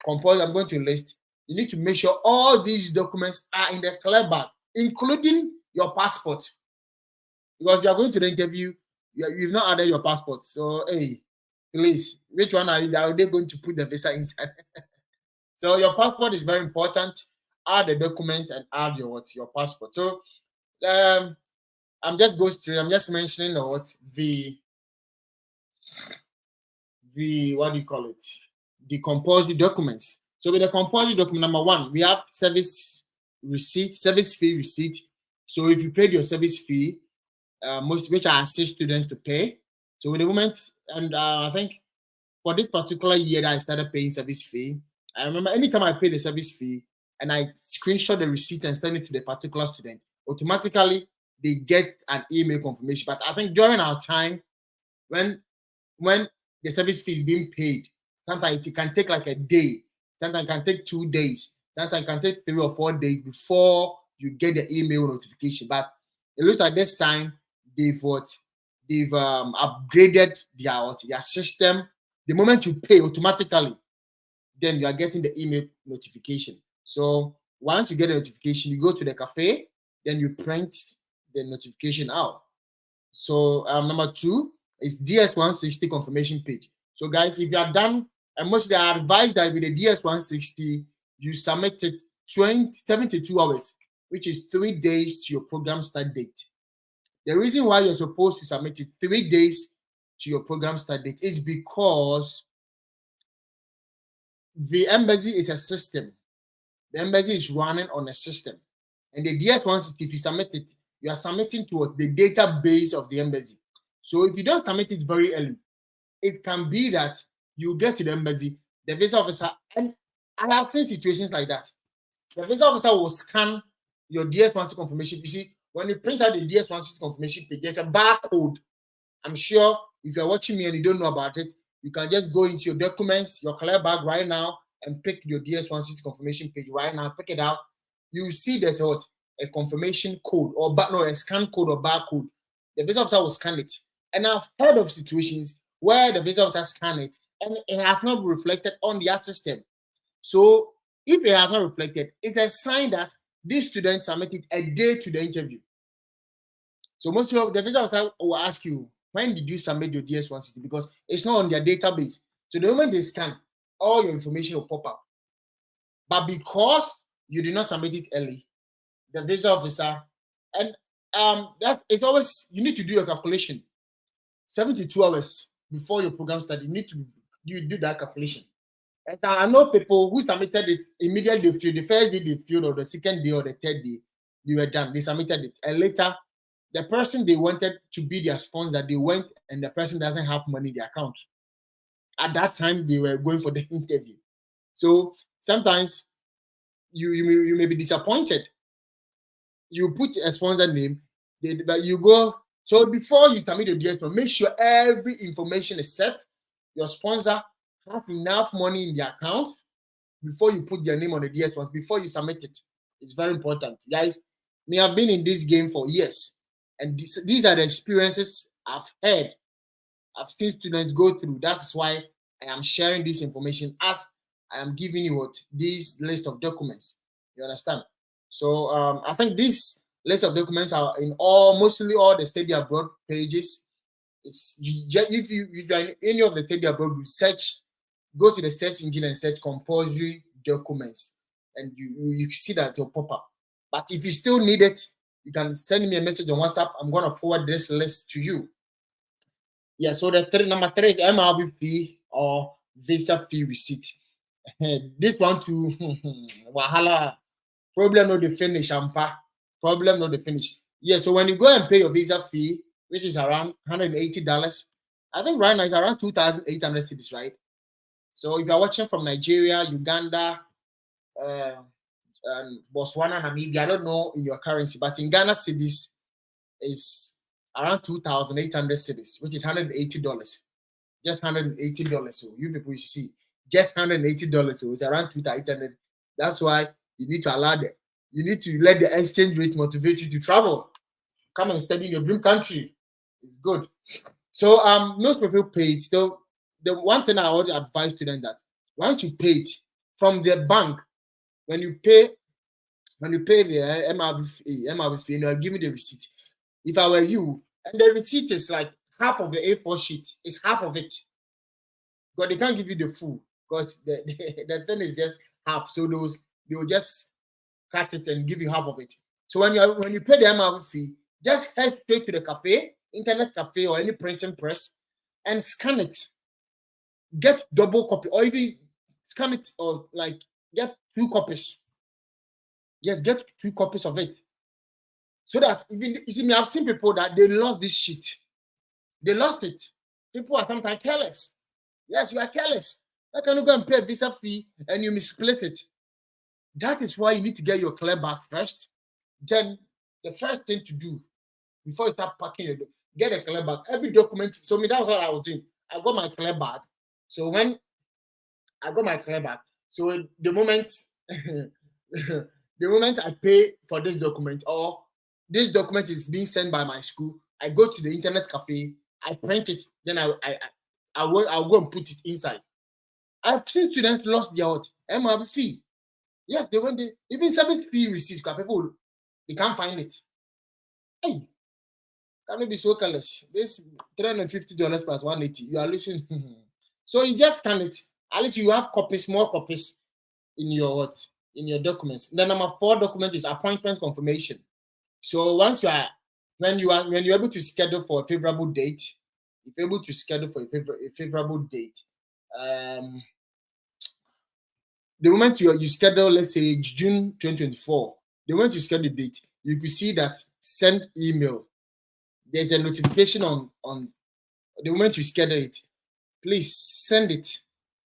compulsory I'm going to list. You need to make sure all these documents are in the clear bag, including your passport. Because you are going to the interview, you've not added your passport. So hey, please, which one are they going to put the visa inside? So your passport is very important. Add the documents and add your passport. So I'm just going through. I'm just mentioning the what do you call it? The compulsory documents. So with the compulsory document, number one, we have service fee receipt. So if you paid your service fee, most which I assist students to pay. So with the moment, and I think for this particular year that I started paying service fee, I remember anytime I pay the service fee and I screenshot the receipt and send it to the particular student, automatically they get an email confirmation. But I think during our time, when when the service fee is being paid, sometimes it can take like a day, sometimes it can take 2 days, sometimes it can take 3 or 4 days before you get the email notification. But it looks like this time they've upgraded their system. The moment you pay automatically, then you are getting the email notification. So once you get a notification, you go to the cafe, then you print the notification out. So number two is DS160 confirmation page. So guys, if you are done, and mostly I advise that with the DS160, you submit it 72 hours, which is 3 days to your program start date. The reason why you're supposed to submit it 3 days to your program start date is because the embassy is a system. The embassy is running on a system. And the DS160, if you submit it, you are submitting to the database of the embassy. So if you don't submit it very early, it can be that you get to the embassy, the visa officer, and I have seen situations like that. The visa officer will scan your DS160 confirmation. You see, When you print out the DS160 confirmation page, there's a barcode. I'm sure if you're watching me and you don't know about it, you can just go into your documents, your clear bag right now, and pick your DS160 confirmation page right now. Pick it out. You see there's a confirmation code or no, a scan code or barcode. The visa officer will scan it. And I've heard of situations where the visa officer scan it and it has not reflected on their system. So if it has not reflected, it's a sign that this student submitted a day to the interview. So most of the visa officer will ask you, when did you submit your DS160? Because it's not on their database. So the moment they scan, all your information will pop up. But because you did not submit it early, the visa officer, and that it's always, you need to do a calculation. 72 hours before your program starts, you need to do that calculation. And I know people who submitted it immediately, they filled the first day they filled, or the second day or the third day, they were done. They submitted it. And later, the person they wanted to be their sponsor, they went and the person doesn't have money in the account. At that time, they were going for the interview. So sometimes you may be disappointed. You put a sponsor name, but you go. So before you submit your DS1, make sure every information is set. Your sponsor have enough money in the account before you put their name on the DS1, before you submit it. It's very important. Guys, me have been in this game for years. And these are the experiences I've had. I've seen students go through. That's why I am sharing this information as I am giving you this list of documents. You understand? So I think this list of documents are in mostly all the study abroad pages. If you are in any of the study abroad, you search, go to the search engine and search compulsory documents, and you see that it'll pop up. But if you still need it, you can send me a message on WhatsApp. I'm going to forward this list to you. Yeah, so number 3 is MRV fee or visa fee receipt. This one too, wahala. Problem no the finish, ampa. Problem no the finish. Yeah, so when you go and pay your visa fee, which is around $180, I think right now it's around 2,800 cedis, right? So if you're watching from Nigeria, Uganda, Botswana, Namibia, I don't know in your currency, but in Ghana cedis is around 2,800 cedis, which is $180. Just $180. So you people should see, just $180. So it's around 2,800. That's why you need to allow that. You need to let the exchange rate motivate you to travel. Come and study in your dream country. It's good. So most people pay it. So the one thing I would advise students that once you pay it from the bank, when you pay the MRV fee, they'll give me the receipt. If I were you, and the receipt is like half of the A4 sheet, it's half of it. But they can't give you the full because the thing is just half. So they will just cut it and give you half of it. So when you pay the MRV fee, just head straight to the cafe, internet cafe, or any printing press, and scan it. Get double copy, or even scan it, or like get 2 copies. Yes, get 2 copies of it. So that even you see, I've seen people that they lost this sheet. They lost it. People are sometimes careless. Yes, you are careless. How can you go and pay a visa fee and you misplace it? That is why you need to get your clear bag first. Then the first thing to do before you start packing your get a clear bag. Every document. So me, that's what I was doing. I got my clear bag. So when I got my clear bag, so the moment the moment I pay for this document, or this document is being sent by my school, I go to the internet cafe, I print it, then I'll go and put it inside. I've seen students lost their MRV fee. Yes, they went there. Even service fee receipts, people they can't find it. Hey, can we be so careless? This $350 plus 180, you are losing. So you just scan it. At least you have copies, more copies in your documents. The number 4 document is appointment confirmation. So once when you're able to schedule for a favorable date, if you're able to schedule for a favorable date, the moment you schedule, let's say June 2024, the moment you schedule the date, you could see that send email. There's a notification on the moment you schedule it. Please send it.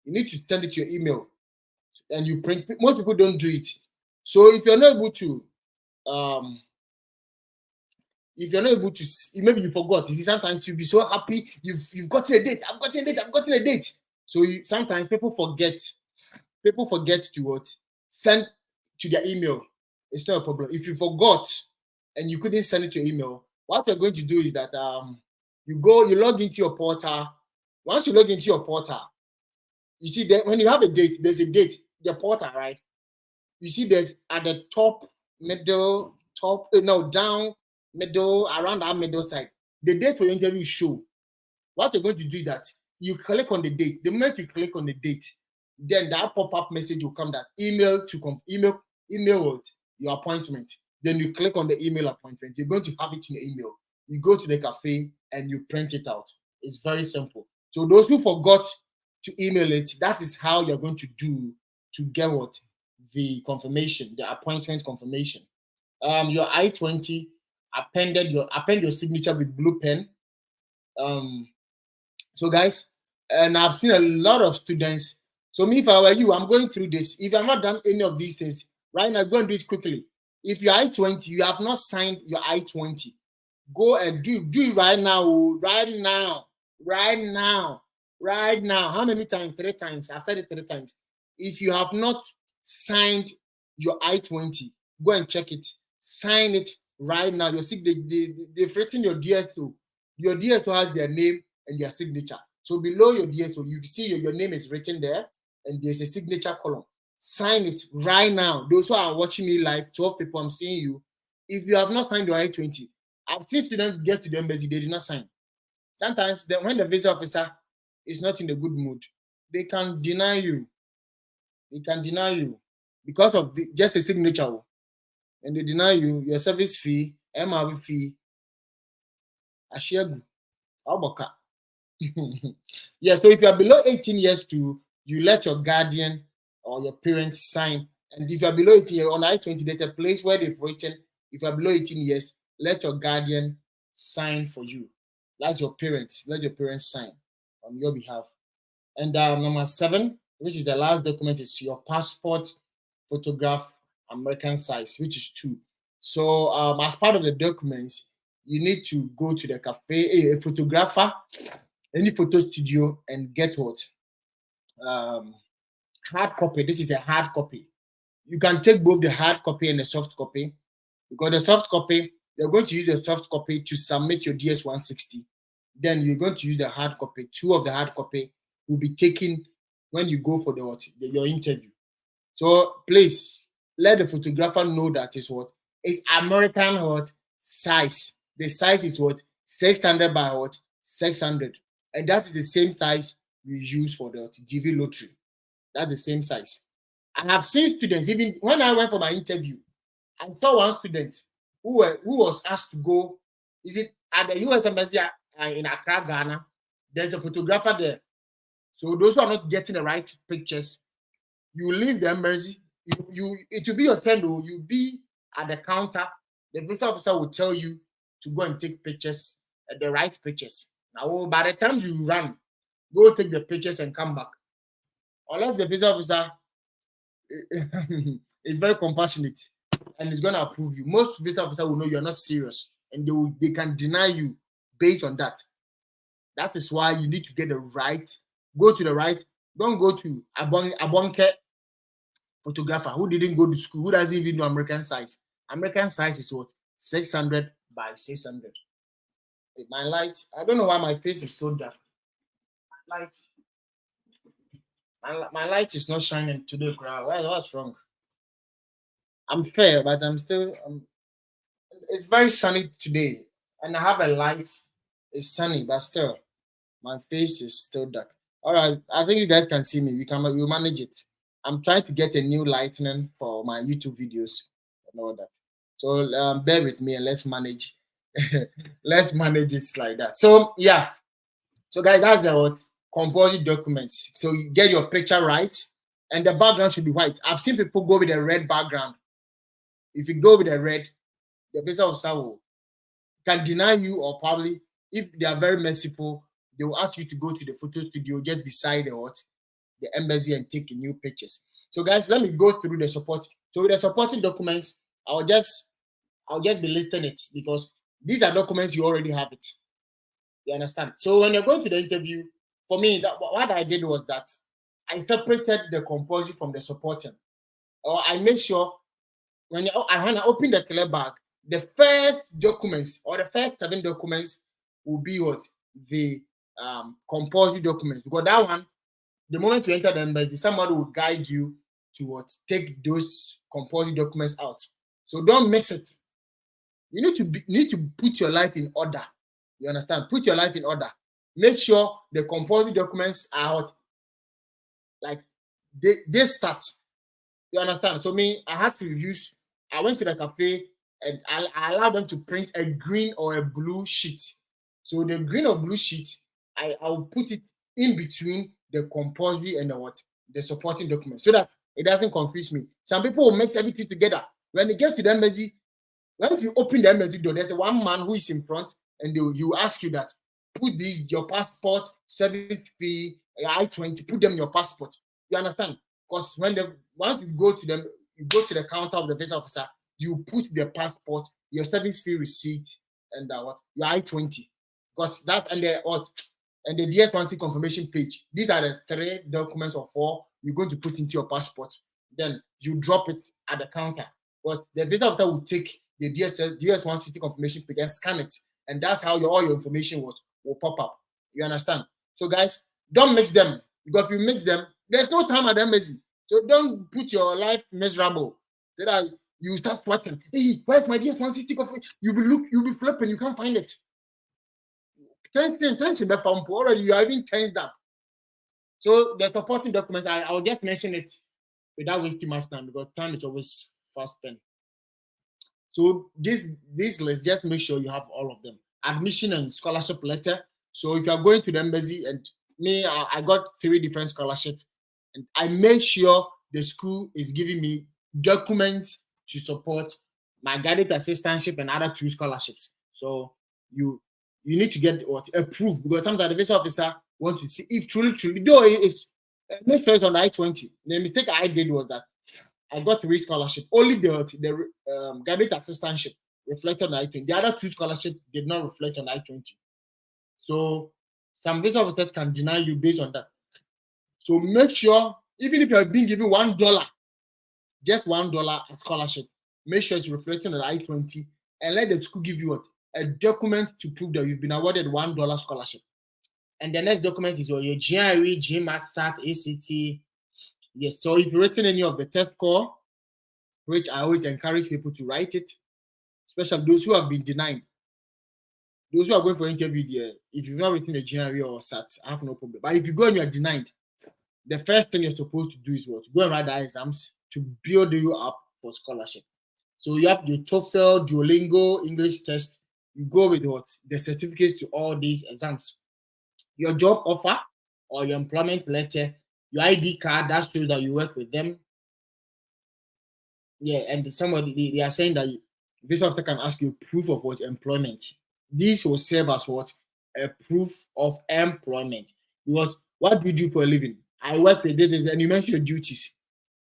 You need to send it to your email, and you print. Most people don't do it. So if you're not able to If you're not able to, maybe you forgot. You see, sometimes you'll be so happy you've gotten a date. I've gotten a date. I've gotten a date. So sometimes people forget. People forget to what send to their email. It's not a problem. If you forgot and you couldn't send it to your email, what you're going to do is that you log into your portal. Once you log into your portal, you see that when you have a date, there's a date, the portal, right? You see there's at the top, middle, top, no, down, middle, around that middle side. The date for your interview show. What you're going to do is that you click on the date. The moment you click on the date, then that pop-up message will come that email what? Your appointment. Then you click on the email appointment. You're going to have it in your email. You go to the cafe and you print it out. It's very simple. So those who forgot to email it, that is how you're going to do to get what? The confirmation, the appointment confirmation. Your I-20, append your signature with blue pen. So guys, and I've seen a lot of students. So me, if I were you, I'm going through this. If I've not done any of these things, right now, go and do it quickly. If your I-20, you have not signed your I-20, go and do it right now, right now, right now, right now. How many times? 3 times. I've said it 3 times. If you have not signed your I-20, go and check it. Sign it right now. They've written your DSO. Your DSO has their name and their signature. So below your DSO, you see your name is written there, and there's a signature column. Sign it right now. Those who are watching me live, 12 people, I'm seeing you. If you have not signed your I-20, I've seen students get to the embassy, they did not sign. Sometimes when the visa officer is not in a good mood, they can deny you. They can deny you because of just a signature. And they deny you your service fee, MRV fee, Ashiagu, Aboka. Yeah, so if you are below 18 years too, you let your guardian or your parents sign. And if you are below 18 years, on I-20, there's a place where they've written, if you are below 18 years, let your guardian sign for you. Let your parents sign on your behalf. And number 7, which is the last document, is your passport photograph American size, which is 2. So as part of the documents, you need to go to the cafe, a photographer, any photo studio, and get what? Hard copy. This is a hard copy. You can take both the hard copy and the soft copy, because the soft copy, you're going to use the soft copy to submit your DS-160. Then you're going to use the hard copy. 2 of the hard copy will be taken when you go for your interview. So please let the photographer know that is what? It's American what? Size. The size is what? 600 by what? 600. And that is the same size we use for the DV lottery. That's the same size. I have seen students, even when I went for my interview, I saw one student who was asked to go, is it at the US Embassy in Accra, Ghana? There's a photographer there. So those who are not getting the right pictures, you leave the embassy. It will be your turn. You'll be at the counter. The visa officer will tell you to go and take pictures, the right pictures. Now, by the time you run, go take the pictures and come back. Unless the visa officer is very compassionate and is going to approve you, most visa officer will know you're not serious, and they can deny you based on that. That is why you need to get the right. Go to the right. Don't go to a bonke photographer who didn't go to school, who doesn't even know American size. American size is what? 600 by 600. My light, I don't know why my face is so dark. My light is not shining today, crowd. What's wrong? I'm fair, but I'm still. It's very sunny today, and I have a light. It's sunny, but still, my face is still dark. All right, I think you guys can see me. We'll manage it. I'm trying to get a new lighting for my YouTube videos and all that. So bear with me and let's manage. Let's manage it like that. So yeah. So guys, that's the what compulsory documents. So you get your picture right, and the background should be white. I've seen people go with a red background. If you go with a red, the visa officer can deny you, or probably, if they are very merciful, they will ask you to go to the photo studio just beside the embassy and take new pictures. So guys, let me go through the support. So with the supporting documents, I'll just be listing it, because These are documents you already have it. You understand? So when you're going to the interview, for me, what I did was that I separated the compulsory from the supporting, or I made sure when I open the clear bag, the first documents or the first 7 documents will be what the compulsory documents, because that one, the moment you enter the embassy, somebody will guide you to what take those compulsory documents out. So don't mix it. You need to put your life in order. You understand? Put your life in order. Make sure the compulsory documents are what, like they start. You understand? So me, I went to the cafe and I allowed them to print a green or a blue sheet. So the green or blue sheet, I'll put it in between the compulsory and the supporting document, so that it doesn't confuse me. Some people will make everything together. When they get to the embassy, when you open the embassy door, there's one man who is in front, and he will ask you that put this your passport, service fee, I-20, put them in your passport. You understand? Because once you go to them, you go to the counter of the visa officer, you put the passport, your service fee receipt, and your I-20. Because that and the DS1C confirmation page. These are the 3 documents or 4 you're going to put into your passport. Then you drop it at the counter. Because the visa officer will take the DS160 confirmation page and scan it. And that's how all your information will pop up. You understand? So guys, don't mix them. Because if you mix them, there's no time at the embassy. So don't put your life miserable. So that you start sweating. Hey, where's my DS160 confirmation? You'll be flipping, you can't find it. Tension already, you are even tensed up. So the supporting documents, I will just mention it without wasting much time, because time is always fast spent. So this list, just make sure you have all of them. Admission and scholarship letter. So if you are going to the embassy, and me, I got 3 different scholarships, and I made sure the school is giving me documents to support my guided assistantship and other 2 scholarships. So you need to get approved, because sometimes the visa officer want to see if truly, though it's make sure it's on the I-20. The mistake I did was that I got 3 scholarship. Only the guided assistantship reflected on I-20. The other 2 scholarships did not reflect on I-20. So some visa officers can deny you based on that. So make sure, even if you are being given $1, just $1 scholarship, make sure it's reflecting on the I-20, and let the school give you a document to prove that you've been awarded $1 scholarship. And the next document is your GRE, GMAT, SAT, ACT. Yes, so if you've written any of the test score, which I always encourage people to write it, especially those who have been denied. Those who are going for interview there, if you've not written a GRE or SAT, I have no problem. But if you go and you are denied, the first thing you're supposed to do is what? Go and write the exams to build you up for scholarship. So you have the TOEFL, Duolingo, English test. You go with what? The certificates to all these exams. Your job offer or your employment letter, your ID card that shows that you work with them. Yeah, and they are saying that this officer can ask you proof of what employment. This will serve as what? A proof of employment. Because what do you do for a living? I work with this, and you mention your duties.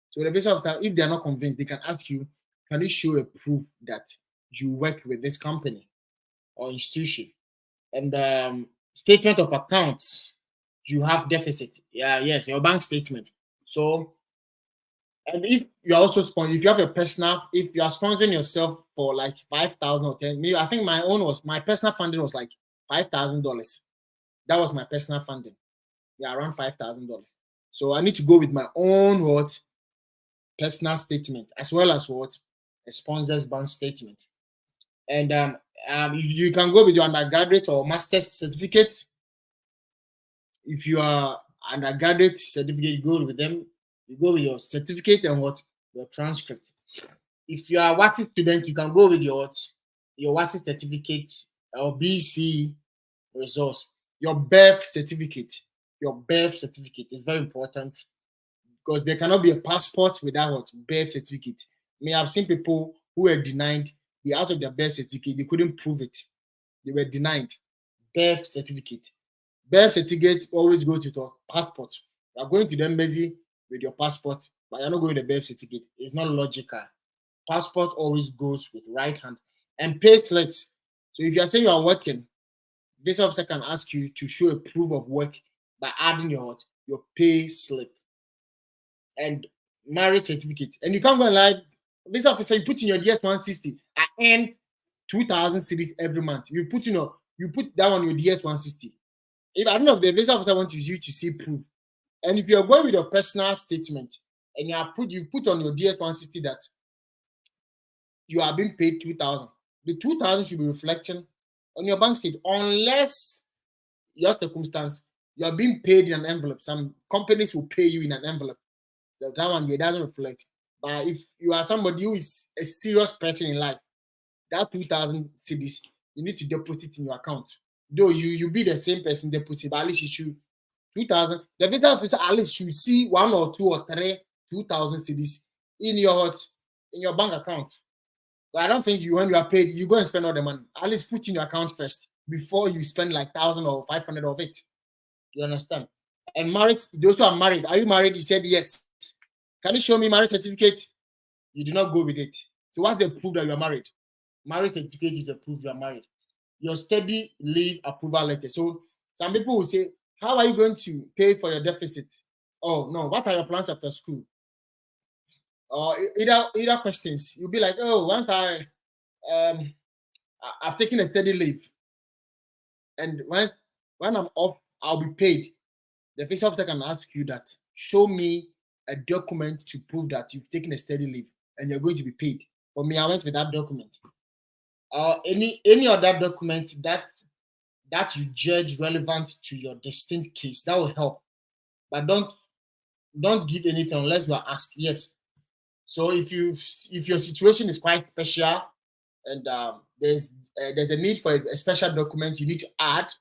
So the visa officer, if they are not convinced, they can ask you, can you show a proof that you work with this company or institution? And statement of accounts, you have deficit. Yeah, yes, your bank statement. So, and if you are also if you have a personal, if you are sponsoring yourself for like 5,000 or 10, maybe I think my personal funding was like $5,000. That was my personal funding. Yeah, around $5,000. So I need to go with my own personal statement, as well as a sponsor's bank statement. And you can go with your undergraduate or master's certificate. If you are undergraduate certificate, you go with them. You go with your certificate and your transcript. If you are a WASI student, you can go with your WASI certificate or BC resource. Your birth certificate. Your birth certificate is very important, because there cannot be a passport without birth certificate. I mean, I've seen people who were denied out of their birth certificate. They couldn't prove it. They were denied. Birth certificate. Birth certificate always goes with your passport. You are going to the embassy with your passport, but you're not going with the birth certificate. It's not logical. Passport always goes with right hand. And pay slips. So if you are saying you are working, visa officer can ask you to show a proof of work by adding your pay slip and marriage certificate. And you can't go and lie. Visa officer, you put in your DS 160. I earn 2,000 cities every month. You put that on your DS 160. If I don't know if the visa officer wants you to see proof, and if you're going with your personal statement and you put on your DS 160 that you are being paid 2,000, the 2,000 should be reflecting on your bank statement, unless your circumstance you are being paid in an envelope. Some companies will pay you in an envelope. So that one it doesn't reflect. But if you are somebody who is a serious person in life, that 2,000 cedis you need to deposit in your account. Though you be the same person deposit, but at least you should 2,000. The visa officer at least should see 1 or 2 or 3 2,000 cedis in your bank account. But I don't think when you are paid, you go and spend all the money. At least put in your account first before you spend like 1,000 or 500 of it. You understand? And married, those who are married, are you married? You said yes. Can you show me marriage certificate? You do not go with it. So what's the proof that you are married? Marriage certificate is a proof you are married. Your study leave approval letter. So some people will say, how are you going to pay for your deficit? Oh no, what are your plans after school? Or either questions. You'll be like, oh, once I've taken a study leave, and when I'm off, I'll be paid. The visa officer can ask you that. Show me a document to prove that you've taken a study leave and you're going to be paid. For me, I went with that document. Any other document that you judge relevant to your distinct case, that will help. But don't give anything unless you are asked. Yes. So if your situation is quite special and there's a need for a special document you need to add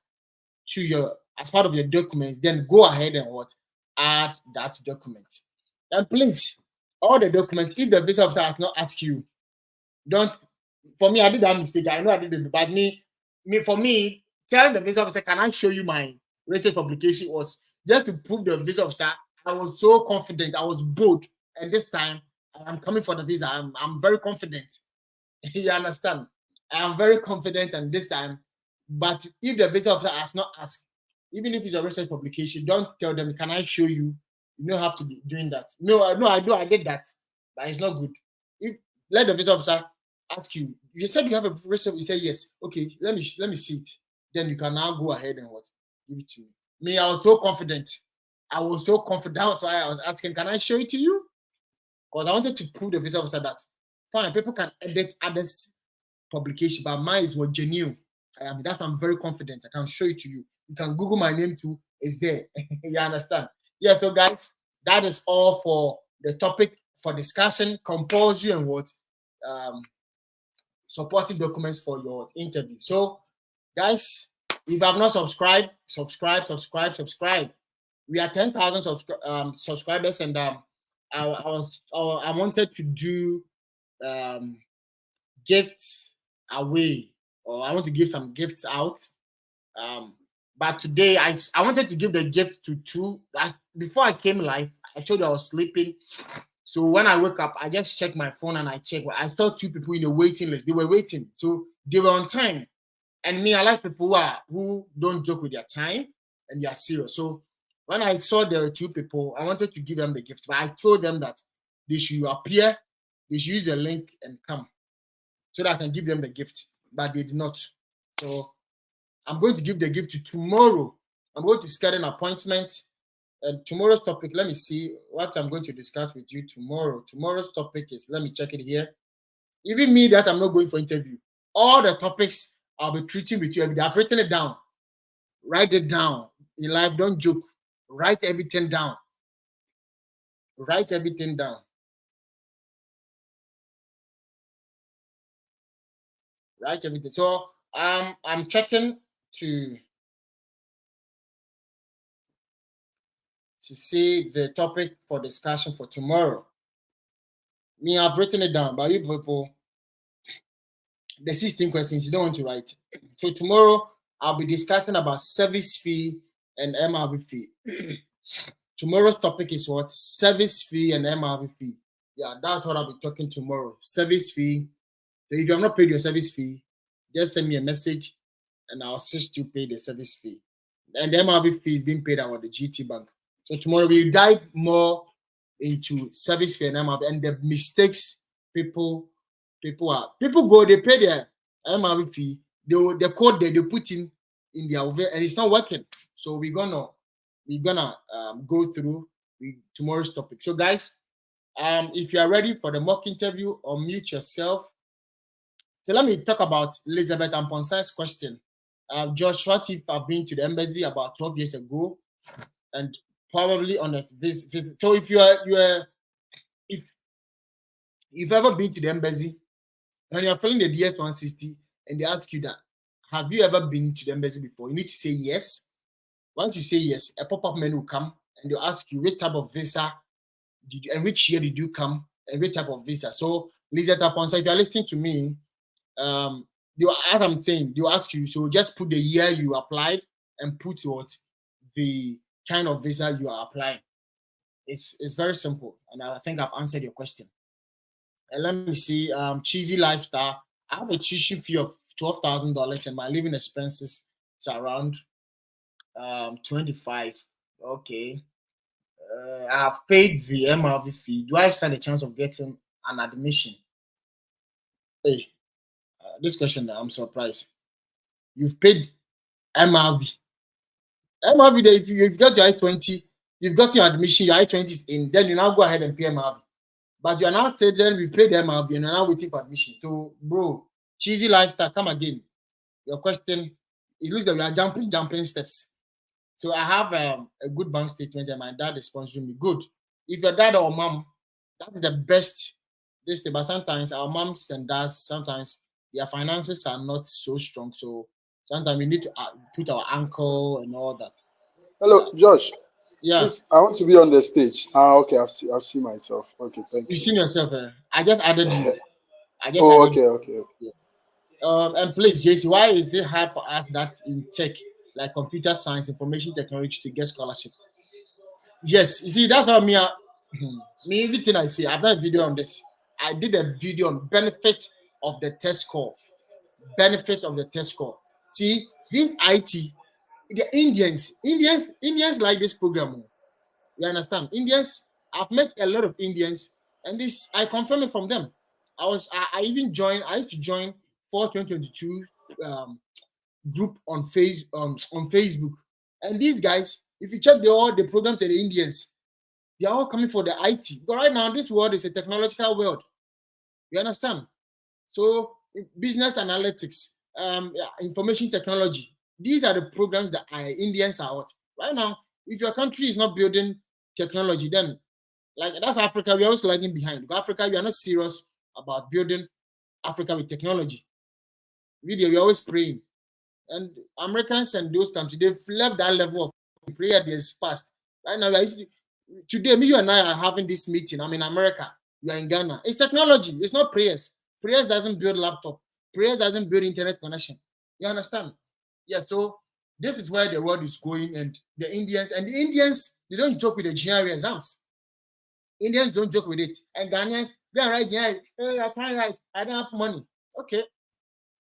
to your as part of your documents, then go ahead and add that document. And please, all the documents, if the visa officer has not asked you, don't. For me, I did that mistake. I know I did it, but for me, telling the visa officer, "Can I show you my recent publication?" was just to prove the visa officer. I was so confident. I was bold, and this time I'm coming for the visa. I'm very confident. You understand? I am very confident, and this time. But if the visa officer has not asked, even if it's a recent publication, don't tell them, "Can I show you?" You don't have to be doing that. No, I did that, but it's not good. If let the visa officer ask you, you said you have a recent, you say yes. Okay, let me see it. Then you can now go ahead and give it to me. Me, I was so confident. I was so confident. That's why I was asking, "Can I show it to you?" Because I wanted to prove the visa officer that fine, people can edit others' publication, but mine is what genuine. That's why I'm very confident. I can show it to you. You can Google my name too. It's there. You understand? Yeah. So guys, that is all for the topic for discussion. Compulsory and supporting documents for your interview. So, guys, if you have not subscribed, subscribe. We are 10,000 subscribers, and I wanted to do gifts away, or I want to give some gifts out. But today I wanted to give the gift to two. Before I came live, I told you I was sleeping. So when I woke up, I just checked my phone and I checked. I saw two people in a waiting list. They were waiting, so they were on time. And me, I like people who don't joke with their time and they are serious. So when I saw the two people, I wanted to give them the gift, but I told them that they should appear, they should use the link and come, so that I can give them the gift. But they did not. So I'm going to give the gift to tomorrow. I'm going to schedule an appointment. And tomorrow's topic, let me see what I'm going to discuss with you tomorrow. Tomorrow's topic is, let me check it here. Even me that I'm not going for interview. All the topics I'll be treating with you. I've written it down. Write it down. In life, don't joke. Write everything down. Write everything down. Write everything. So I'm checking to see the topic for discussion for tomorrow. Me, I've written it down, but you people, the 16 questions, you don't want to write. So tomorrow, I'll be discussing about service fee and MRV fee. Tomorrow's topic is what? Service fee and MRV fee. Yeah, that's what I'll be talking tomorrow. Service fee. So if you have not paid your service fee, just send me a message and I'll assist you pay the service fee. And the MRV fee is being paid out of the GT Bank. So tomorrow we'll dive more into service fee and MRV and the mistakes people go, they pay their MRV fee, the code they put in their and it's not working. So we're gonna go through tomorrow's topic. So guys, if you are ready for the mock interview, unmute yourself. So let me talk about Elizabeth and Ponsai's question. Josh, what if I've been to the embassy about 12 years ago and probably on a visit? So if if you've ever been to the embassy and you're filling the DS 160 and they ask you that, have you ever been to the embassy before? You need to say yes. Once you say yes, a pop-up menu will come and they'll ask you which type of visa did you, and which year did you come and which type of visa. So Elizabeth Ponsai, if you're listening to me, as I'm saying, they'll ask you, so just put the year you applied and put what the kind of visa you are applying. It's very simple, and I think I've answered your question. And let me see, cheesy lifestyle. I have a tuition fee of $12,000, and my living expenses is around 25. Okay, I have paid the MRV fee. Do I stand a chance of getting an admission? Hey, this question, I'm surprised. You've paid MRV. MRV, if you've got your I-20, you've got your admission, your I-20 is in, then you now go ahead and pay MRV. But you're now saying we've paid MRV and you're now waiting for admission. So, bro, cheesy lifestyle, come again. Your question, it looks like we are jumping steps. So I have a good bank statement and my dad is sponsoring me. Good. If your dad or mom, that is the best. But sometimes our moms and dads, sometimes their finances are not so strong. So sometimes we need to put our uncle and all that. Hello, Josh. Yeah. Please, I want to be on the stage. Okay, I see myself. Okay, thank You've you. seen yourself. I just added you. I just Oh, added okay, okay. you. And please, JC, why is it hard for us that in tech, like computer science, information technology, to get scholarship? Yes, you see, that's how me, everything I say, I've done a video on this. I did a video on benefit of the test score. Benefit of the test score. See, this IT, the Indians like this program. You understand? Indians, I've met a lot of Indians, and this I confirm it from them. I even joined, I used to join for 2022 group on Facebook. And these guys, if you check all the programs of the Indians, they are all coming for the IT. But right now, this world is a technological world. You understand? So business analytics, information technology, these are the programs that Indians are out. Right now, if your country is not building technology, then like that's Africa, we're always lagging behind. Because Africa, we are not serious about building Africa with technology. We're always praying. And Americans and those countries, they've left that level of prayer that's past. Right now, today, me, you and I are having this meeting. I'm in America. You are in Ghana. It's technology. It's not prayers. Prayers doesn't build laptop. Prayers doesn't build internet connection. You understand? Yeah. So this is where the world is going, and the Indians, they don't joke with the GRE exams. Indians don't joke with it, and Ghanaians, they are write GRE. Hey, I can't write. I don't have money. Okay.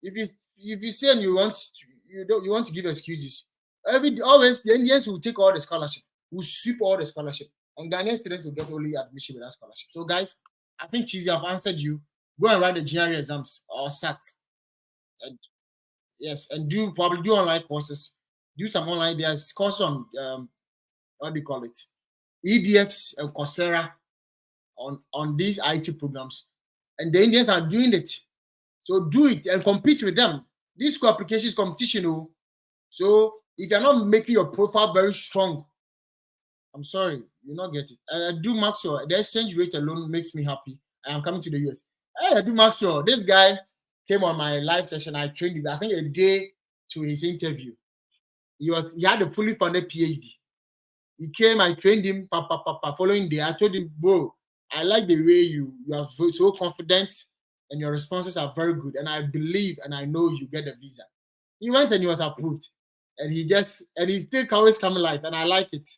If you say you want to give excuses, always the Indians will take all the scholarship, will sweep all the scholarship, and Ghanaian students will get only admission without scholarship. So guys, I think Cheesy, I've answered you. Go and write the GRE exams or SAT, and yes, and probably do online courses. Do some online. There's course on what do you call it, EDX and Coursera on these IT programs, and the Indians are doing it. So do it and compete with them. This school application is competition. So if you're not making your profile very strong, I'm sorry, you'll not get it. I do Maxwell. The exchange rate alone makes me happy. I am coming to the US. Hey, I do Maxwell. This guy came on my live session. I trained him. I think a day to his interview. He had a fully funded PhD. He came, I trained him, following day. I told him, bro, I like the way you are so confident and your responses are very good. And I believe and I know you get a visa. He went and he was approved. And he still always come alive. And I like it.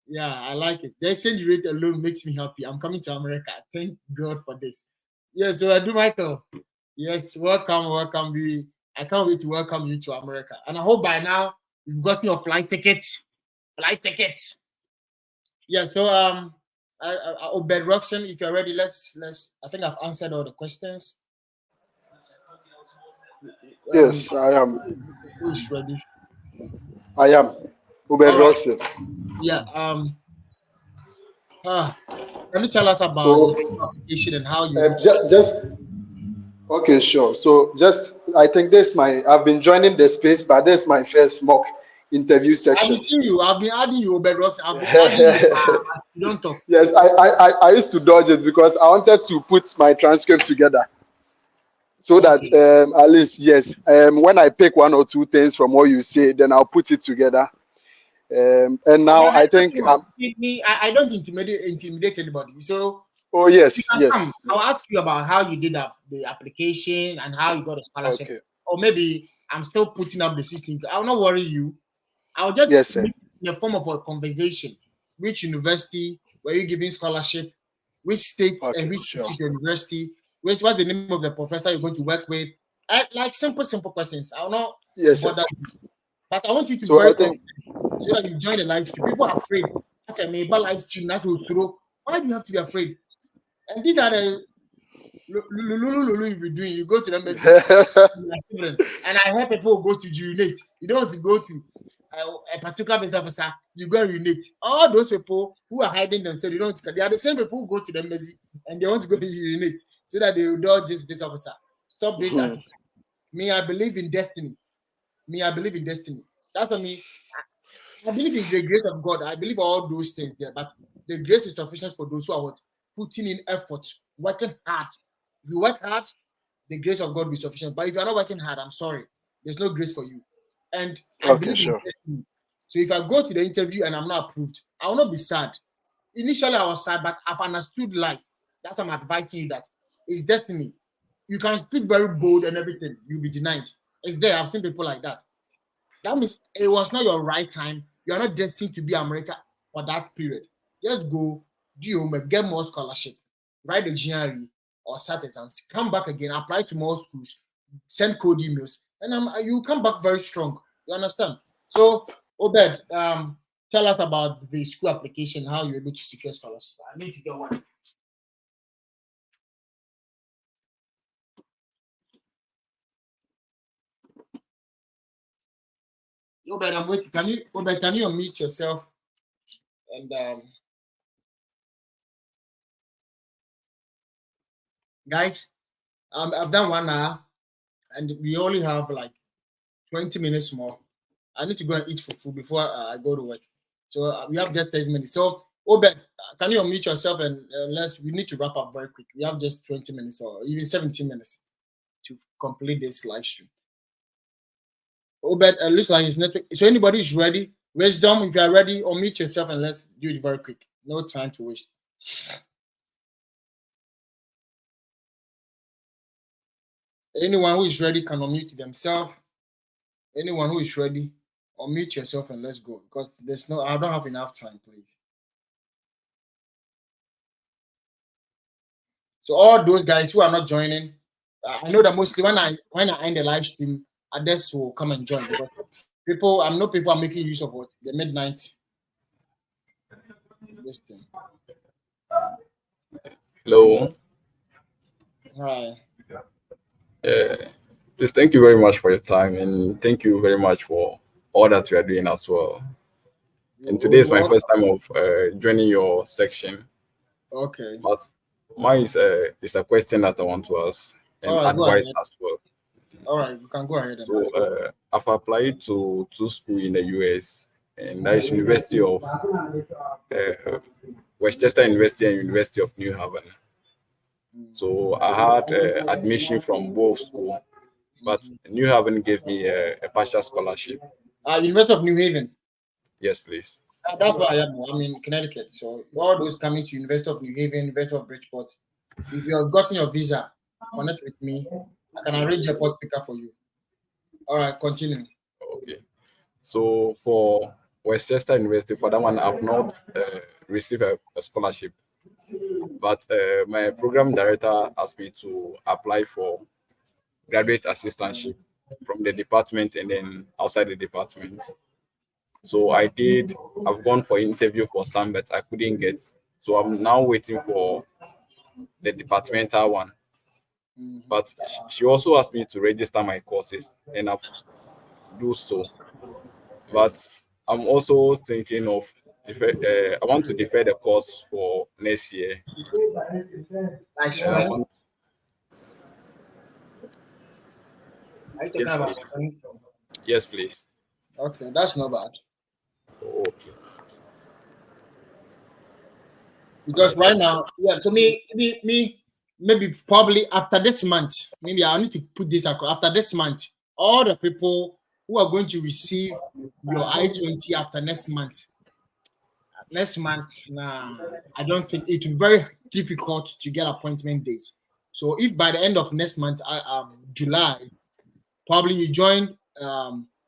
Yeah, I like it. The exchange rate alone makes me happy. I'm coming to America. Thank God for this. Yes, so I do, Michael. Yes, welcome. I can't wait to welcome you to America. And I hope by now you've gotten your flight tickets. Flight tickets. Yeah. So Obed Roxon, if you're ready, let's. I think I've answered all the questions. Yes, I am. Who is ready? I am. Uber All right. Russell. Yeah. Uh, can you tell us about the So, school application and how you able to? just okay, sure. So, just I think I've been joining the space, but this is my first mock interview I've been section. seeing you. I've been adding you, Obed Roxon. I've been adding you. But you don't talk. Yes, I used to dodge it because I wanted to put my transcript together so that Okay. at least, yes, when I pick one or two things from what you say, then I'll put it together. And Oh, now but I there's think nothing wrong. See, me, I don't intimidate anybody. So oh you yes, can come. yes, I'll yes. ask you about how you did the application and how you got a scholarship. Okay, Or maybe I'm still putting up the system. I'll not worry you. I'll just yes, sir. make it in the form of a conversation. Which university were you giving scholarship? Which state and Okay, which city sure. is your university? What's the name of the professor you're going to work with? Like simple questions. I'll not Yes, sir. bother you. But I want you to be So very I think confident so that you join the live stream. People are afraid. That's a neighbor live stream. That's what throw. Why do you have to be afraid? And these are the lulu you be doing. You go to the embassy, and I heard people go to urinate. You don't want to go to a particular visa officer. You go urinate. All those people who are hiding themselves, you don't. They are the same people who go to the embassy and they want to go to urinate so that they will dodge this visa officer. Stop this attitude. Me, I believe in destiny. Me, I believe in destiny. That's for me. I believe in the grace of God. I believe all those things there, but the grace is sufficient for those who are what? Putting in effort, working hard. If you work hard, the grace of God will be sufficient. But if you're not working hard, I'm sorry, there's no grace for you. And I okay, believe in sure. destiny. So if I go to the interview and I'm not approved, I will not be sad. Initially, I was sad, but I've understood life. That's why I'm advising you that it's destiny. You can speak very bold and everything, you'll be denied. It's there. I've seen people like that. That means it was not your right time. You are not destined to be America for that period. Just go, do your homework, get more scholarship, write the GRE or SAT exams, come back again, apply to more schools, send code emails, and you come back very strong. You understand? So, Obed, tell us about the school application, how you're able to secure scholarship. I need to get one. Obed, I'm waiting. Obed, can you unmute yourself? And guys, I've done 1 hour, and we only have like 20 minutes more. I need to go and eat food before I go to work. So we have just 10 minutes. So, Obed, can you unmute yourself and we need to wrap up very quick. We have just 20 minutes or even 17 minutes to complete this live stream. Obed, looks like his network. So anybody is ready? Wisdom, if you are ready, unmute yourself and let's do it very quick. No time to waste. Anyone who is ready can unmute themselves. Anyone who is ready, unmute yourself and let's go. Because I don't have enough time, please. So all those guys who are not joining, I know that mostly when I end the live stream, others will come and join because I know people are making use of what the midnight. This thing. Hello. Hi. Please thank you very much for your time and thank you very much for all that you are doing as well. And today is my first time of joining your section. Okay. But mine is a question that I want to ask and All right, advice as well. All right, you can go ahead. So I've applied to two schools in the US, and that is University of Westchester University and University of New Haven. So I had admission from both schools, but New Haven gave me a partial scholarship. University of New Haven. Yes, please. That's where I am. I'm in Connecticut. So all those coming to University of New Haven, University of Bridgeport, if you have gotten your visa, connect with me. I can arrange a port picker for you. All right, continue. Okay. So for Westchester University, for that one, I've not received a scholarship, but my program director asked me to apply for graduate assistantship. from the department and then outside the department. So I've gone for interview for some, but I couldn't get. So I'm now waiting for the departmental one. Mhm. But she also asked me to register my courses, and I've do so. But I'm also thinking of I want to defer the course for next year, Like and I spring? want. Are you talking Yes, about please. spring? Yes, please. Okay, that's not bad. Okay. All Because right. right Thank you. now, yeah, so maybe probably after this month, maybe I need to put this across. After this month, all the people who are going to receive your I-20 after next month, nah, I don't think it will be very difficult to get appointment dates. So if by the end of next month, July, probably you join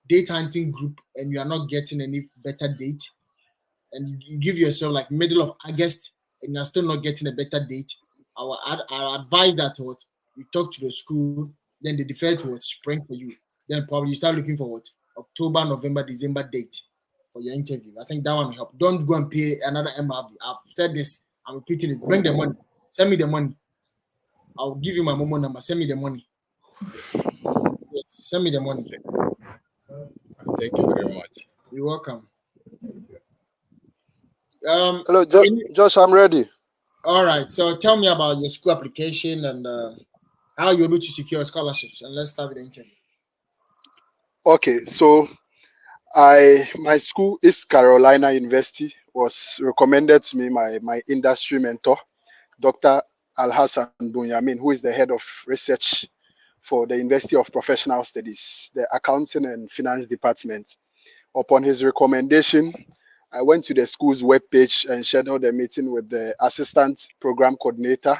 date hunting group and you are not getting any better date, and you give yourself like middle of August and you're still not getting a better date, I will advise that what you talk to the school, then they defer to what spring for you. Then probably you start looking for what October, November, December date for your interview. I think that one will help. Don't go and pay another MRB. I've said this, I'm repeating it. Bring the money. Send me the money. I'll give you my Momo number. Send me the money. Yes, send me the money. Thank you very much. You're welcome. Hello, Can you, Josh, I'm ready. all right. So tell me about your school application and how you're able to secure scholarships. And let's start with the interview. Okay, so my school, East Carolina University, was recommended to me my industry mentor, Dr. Al Hassan Bunyamin, who is the head of research for the University of Professional Studies, the Accounting and Finance Department. Upon his recommendation, I went to the school's webpage and scheduled a meeting with the assistant program coordinator,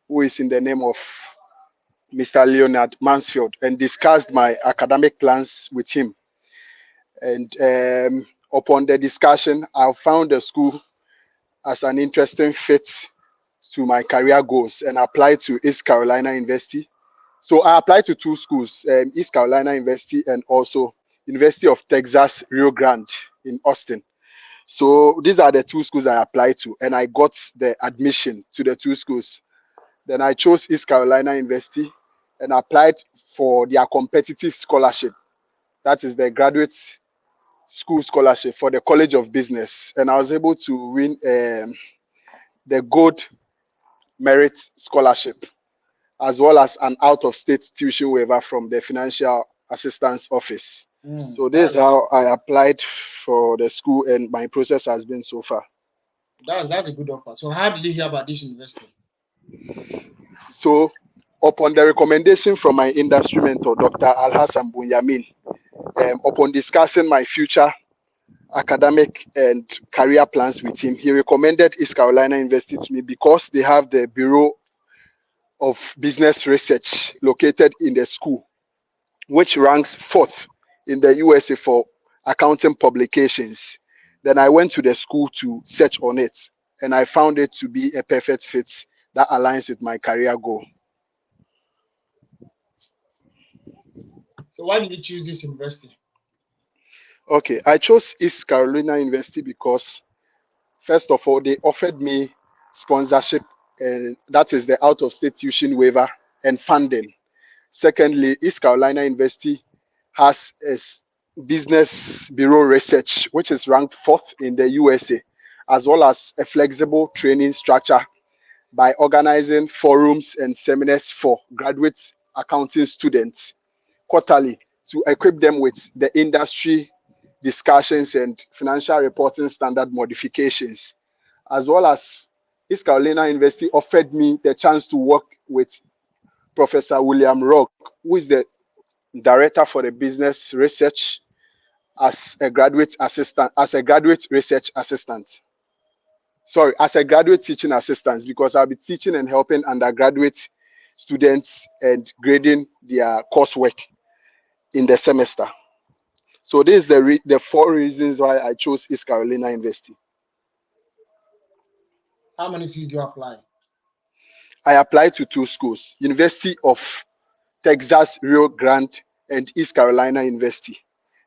who is in the name of Mr. Leonard Mansfield, and discussed my academic plans with him. And upon the discussion, I found the school as an interesting fit to my career goals and applied to East Carolina University. So I applied to two schools, East Carolina University and also University of Texas Rio Grande in Austin. So these are the two schools I applied to, and I got the admission to the two schools. Then I chose East Carolina University and applied for their competitive scholarship. That is the graduate school scholarship for the College of Business, and I was able to win the gold merit scholarship as well as an out-of-state tuition waiver from the Financial Assistance Office. So this That's is how I applied for the school, and my process has been so far. that's a good offer. So how did you hear about this university? So upon the recommendation from my industry mentor, Dr. Al Hassan Bunyamin, upon discussing my future academic and career plans with him, he recommended East Carolina University to me because they have the Bureau of Business Research located in the school, which ranks fourth in the USA for accounting publications. Then I went to the school to search on it, and I found it to be a perfect fit that aligns with my career goal. So why did you choose this university? Okay, I chose East Carolina University because, first of all, they offered me sponsorship, and that is the out of state tuition waiver and funding. Secondly, East Carolina University has a business bureau research, which is ranked fourth in the USA, as well as a flexible training structure by organizing forums and seminars for graduate accounting students quarterly to equip them with the industry discussions and financial reporting standard modifications, as well as East Carolina University offered me the chance to work with Professor William Rock, who is the director for the business research as a graduate research assistant. Sorry, as a graduate teaching assistant, because I'll be teaching and helping undergraduate students and grading their coursework in the semester. So this is the four reasons why I chose East Carolina University. How many seats do you apply? I applied to two schools, University of Texas Rio Grande and East Carolina University.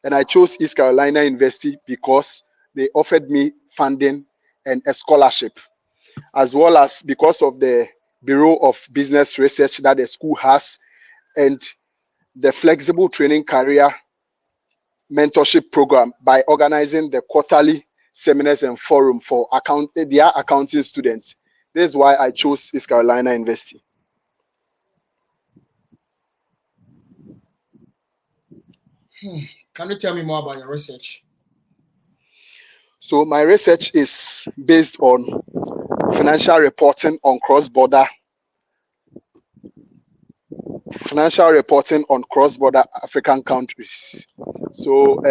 And I chose East Carolina University because they offered me funding and a scholarship, as well as because of the Bureau of Business Research that the school has, and the flexible training career mentorship program by organizing the quarterly seminars and forum for their accounting students. This is why I chose East Carolina University. Can you tell me more about your research? So my research is based on financial reporting on cross-border African countries. So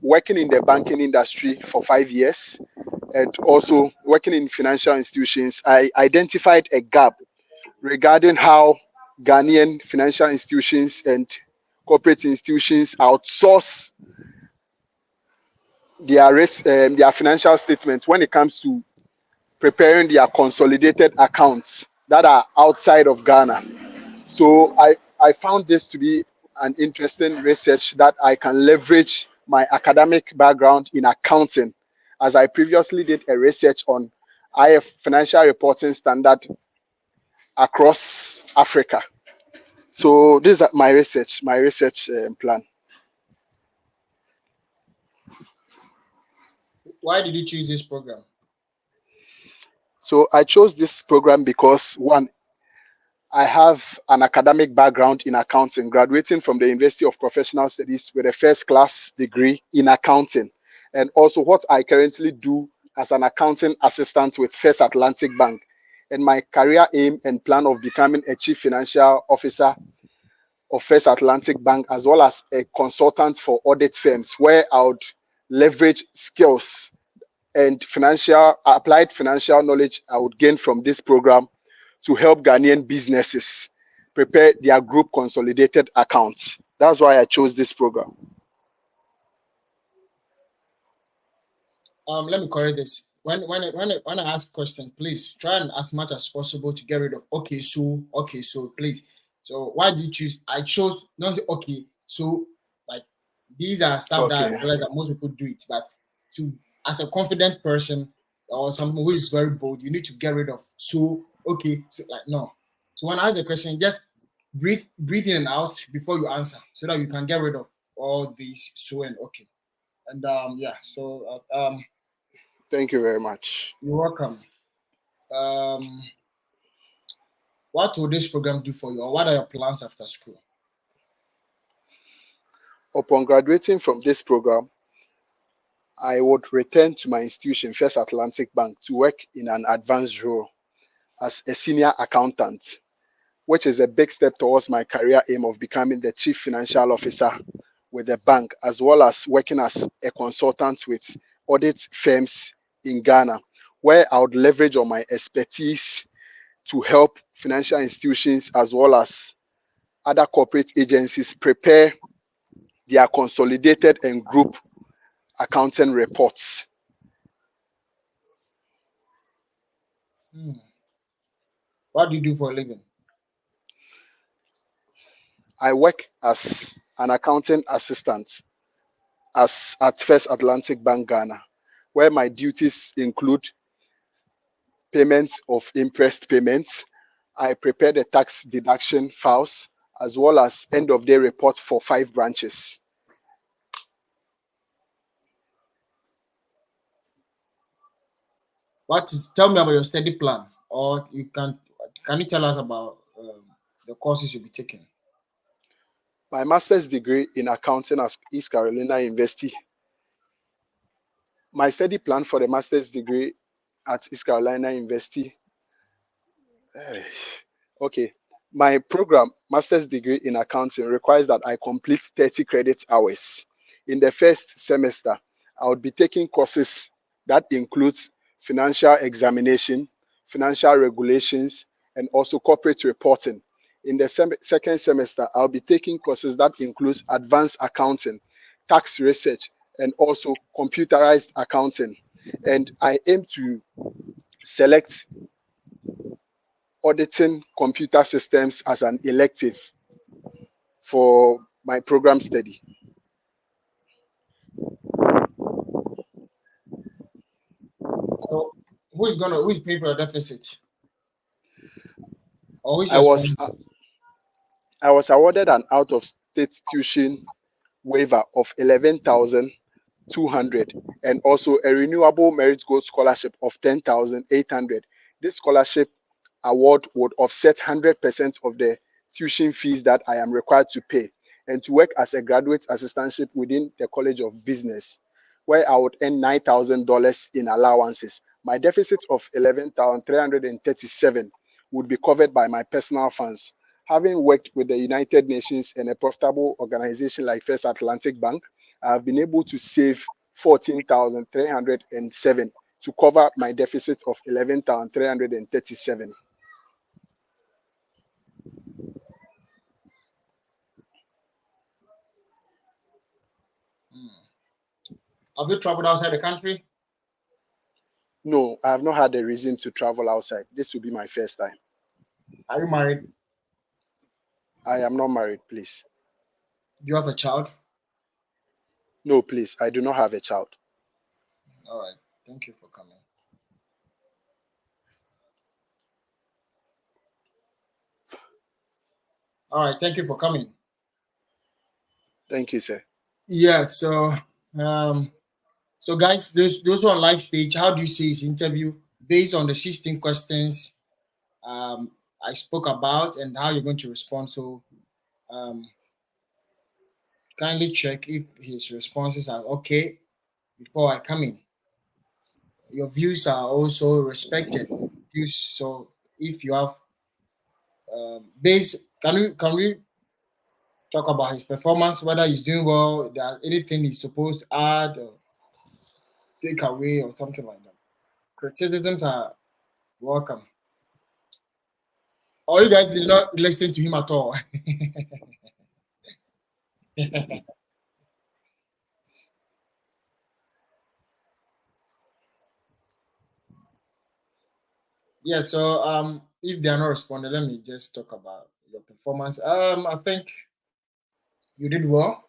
working in the banking industry for 5 years and also working in financial institutions, I identified a gap regarding how Ghanaian financial institutions and corporate institutions outsource their financial statements when it comes to preparing their consolidated accounts that are outside of Ghana. So I found this to be an interesting research that I can leverage my academic background in accounting, as I previously did a research on IF financial reporting standard across Africa. So this is my research plan. Why did you choose this program? So I chose this program because one, I have an academic background in accounting, graduating from the University of Professional Studies with a first class degree in accounting. And also, what I currently do as an accounting assistant with First Atlantic Bank, and my career aim and plan of becoming a chief financial officer of First Atlantic Bank, as well as a consultant for audit firms, where I would leverage skills and financial applied financial knowledge I would gain from this program to help Ghanaian businesses prepare their group consolidated accounts. That's why I chose this program. Let me correct this. When I ask questions, please try and as much as possible to get rid of okay so please. So why did you choose? I chose not say okay so, like these are stuff that I Okay. realize that most people do it, but to as a confident person or someone who is very bold, you need to get rid of so okay so, like no. So when I ask the question, just breathe in and out before you answer, so that you can get rid of all these so and okay. And yeah, so Thank you very much. you're welcome. Um, what will this program do for you, or what are your plans after school? Upon graduating from this program, I would return to my institution, First Atlantic Bank, to work in an advanced role as a senior accountant, which is a big step towards my career aim of becoming the chief financial officer with the bank, as well as working as a consultant with audit firms in Ghana, where I would leverage on my expertise to help financial institutions as well as other corporate agencies prepare their consolidated and group accounting reports. Hmm. What do you do for a living? I work as an accounting assistant as at First Atlantic Bank Ghana, where my duties include payments of interest payments. I prepare the tax deduction files as well as end of day report for 5 branches. What is? Tell me about your study plan, or can you tell us about the courses you'll be taking? My master's degree in accounting at East Carolina University. My study plan for the master's degree at East Carolina University. eh, Okay. My program, master's degree in accounting, requires that I complete 30 credit hours. In the first semester, I would be taking courses that includes financial examination, financial regulations, and also corporate reporting. In the second semester, I'll be taking courses that includes advanced accounting, tax research, and also computerized accounting. And I aim to select auditing computer systems as an elective for my program study. So who is paying for your deficit? Or who's I your was sponsor? I was awarded an out of state tuition waiver of 11,200 and also a renewable merit gold scholarship of 10,800. This scholarship award would offset 100% of the tuition fees that I am required to pay and to work as a graduate assistantship within the College of Business, where I would earn $9,000 in allowances. My deficit of 11,337 would be covered by my personal funds. Having worked with the United Nations and a profitable organization like First Atlantic Bank, I have been able to save 14,307 to cover my deficit of 11,337. Have you traveled outside the country? No, I have not had a reason to travel outside. This will be my first time. Are you married? I am not married, please. Do you have a child? No, please, I do not have a child. All right. Thank you for coming. All right. Thank you for coming. Thank you, sir. Yeah. Um, so guys, those who are on live stage, how do you see his interview based on the 16 questions I spoke about and how you're going to respond? So um, kindly check if his responses are okay before I come in. Your views are also respected. Views. So if you have base, can we talk about his performance, whether he's doing well, there anything he's supposed to add or take away or something like that. Criticisms are welcome. Or you guys did not listen to him at all. Yeah, so if they are not responding, let me just talk about your performance. I think you did well.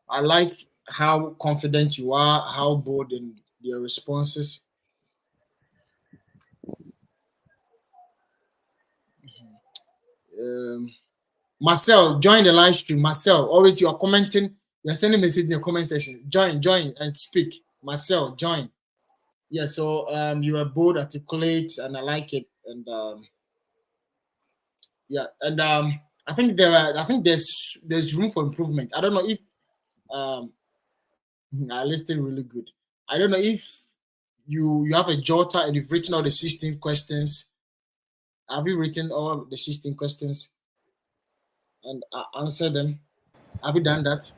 I like how confident you are, how bold in your responses. Um, Marcel, join the live stream. Marcel, always you are commenting, you're sending message in the comment section. Join and speak. Marcel, join. Yeah, so you are bold, articulate, and I like it. And yeah, and I think there's room for improvement. I don't know if um I listened really good. I don't know if you have a jotter and you've written all the 16 questions. Have you written all the 16 questions and answer them? Have you done that?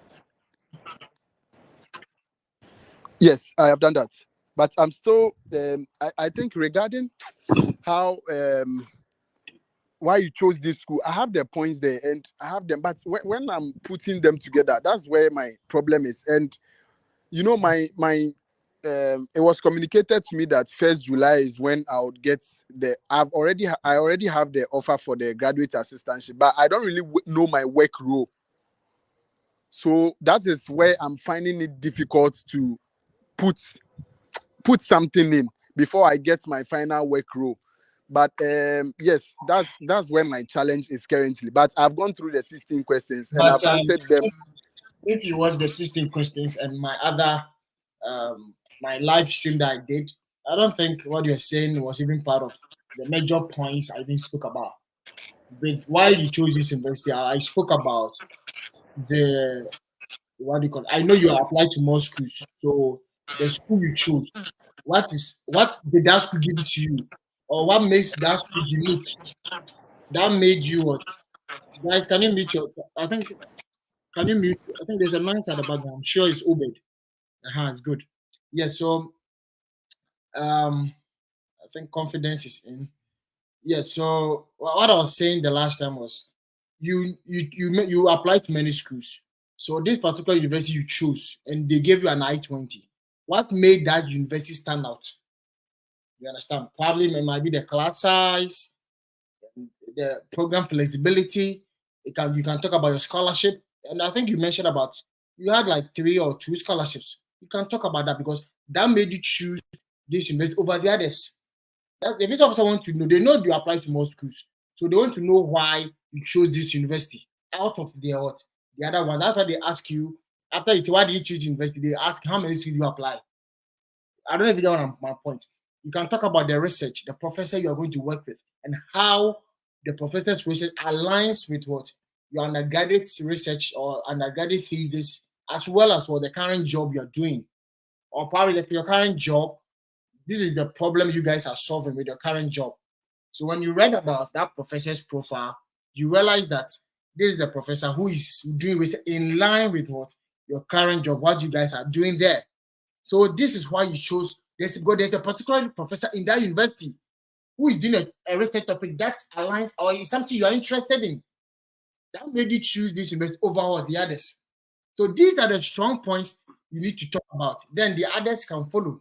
Yes, I have done that. But I'm still, I think regarding how, why you chose this school, I have the points there and I have them. But when I'm putting them together, that's where my problem is. And, it was communicated to me that 1st July is when I would get I already have the offer for the graduate assistantship, but I don't really know my work role. So that is where I'm finding it difficult to put something in before I get my final work role. But yes, that's where my challenge is currently. But I've gone through the 16 questions and But I've answered them. if you watch the 16 questions and my other my live stream that I did, I don't think what you're saying was even part of the major points I even spoke about. With why you chose this university, I spoke about the what do you call it? I know you applied to more schools, so the school you chose, what did that school give to you, or what makes that school unique? That made you what? Guys, can you mute your? I think can you mute? I think there's a noise at the background. I'm sure it's Obed. It's good. Yeah, so I think confidence is in. Yeah, so what I was saying the last time was you applied to many schools. So this particular university you chose and they gave you an I-20. What made that university stand out? You understand? Probably it might be the class size, the program flexibility. You can talk about your scholarship. and I think you mentioned about you had like three or two scholarships. You can talk about that because that made you choose this university over the others. That, the visa officer want to know, they know you apply to more schools, so they want to know why you chose this university out of their what the other one. That's why they ask you after you say why did you choose university. They ask how many schools you apply. I don't know if you get my point. You can talk about the research, the professor you are going to work with, and how the professor's research aligns with what your undergraduate research or undergraduate thesis, as well as for the current job you're doing, or probably your current job. This is the problem you guys are solving with your current job. So when you read about that professor's profile, you realize that this is the professor who is doing research in line with what your current job, what you guys are doing there. So this is why you chose this because there's a particular professor in that university who is doing a research topic that aligns or is something you are interested in. That made you choose this university over all the others. So these are the strong points you need to talk about. Then the others can follow.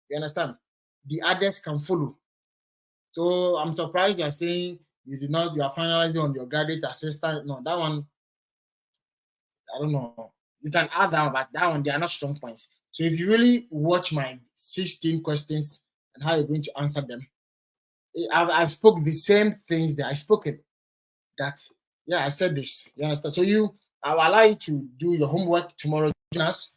You understand? The others can follow. So I'm surprised you are saying you are finalizing on your graduate assistant. No, that one, I don't know. You can add that, but that one, they are not strong points. So if you really watch my 16 questions and how you're going to answer them, I've spoke the same things that I spoke it. That yeah, I said this. You understand? So I'll allow you to do your homework tomorrow. Join us,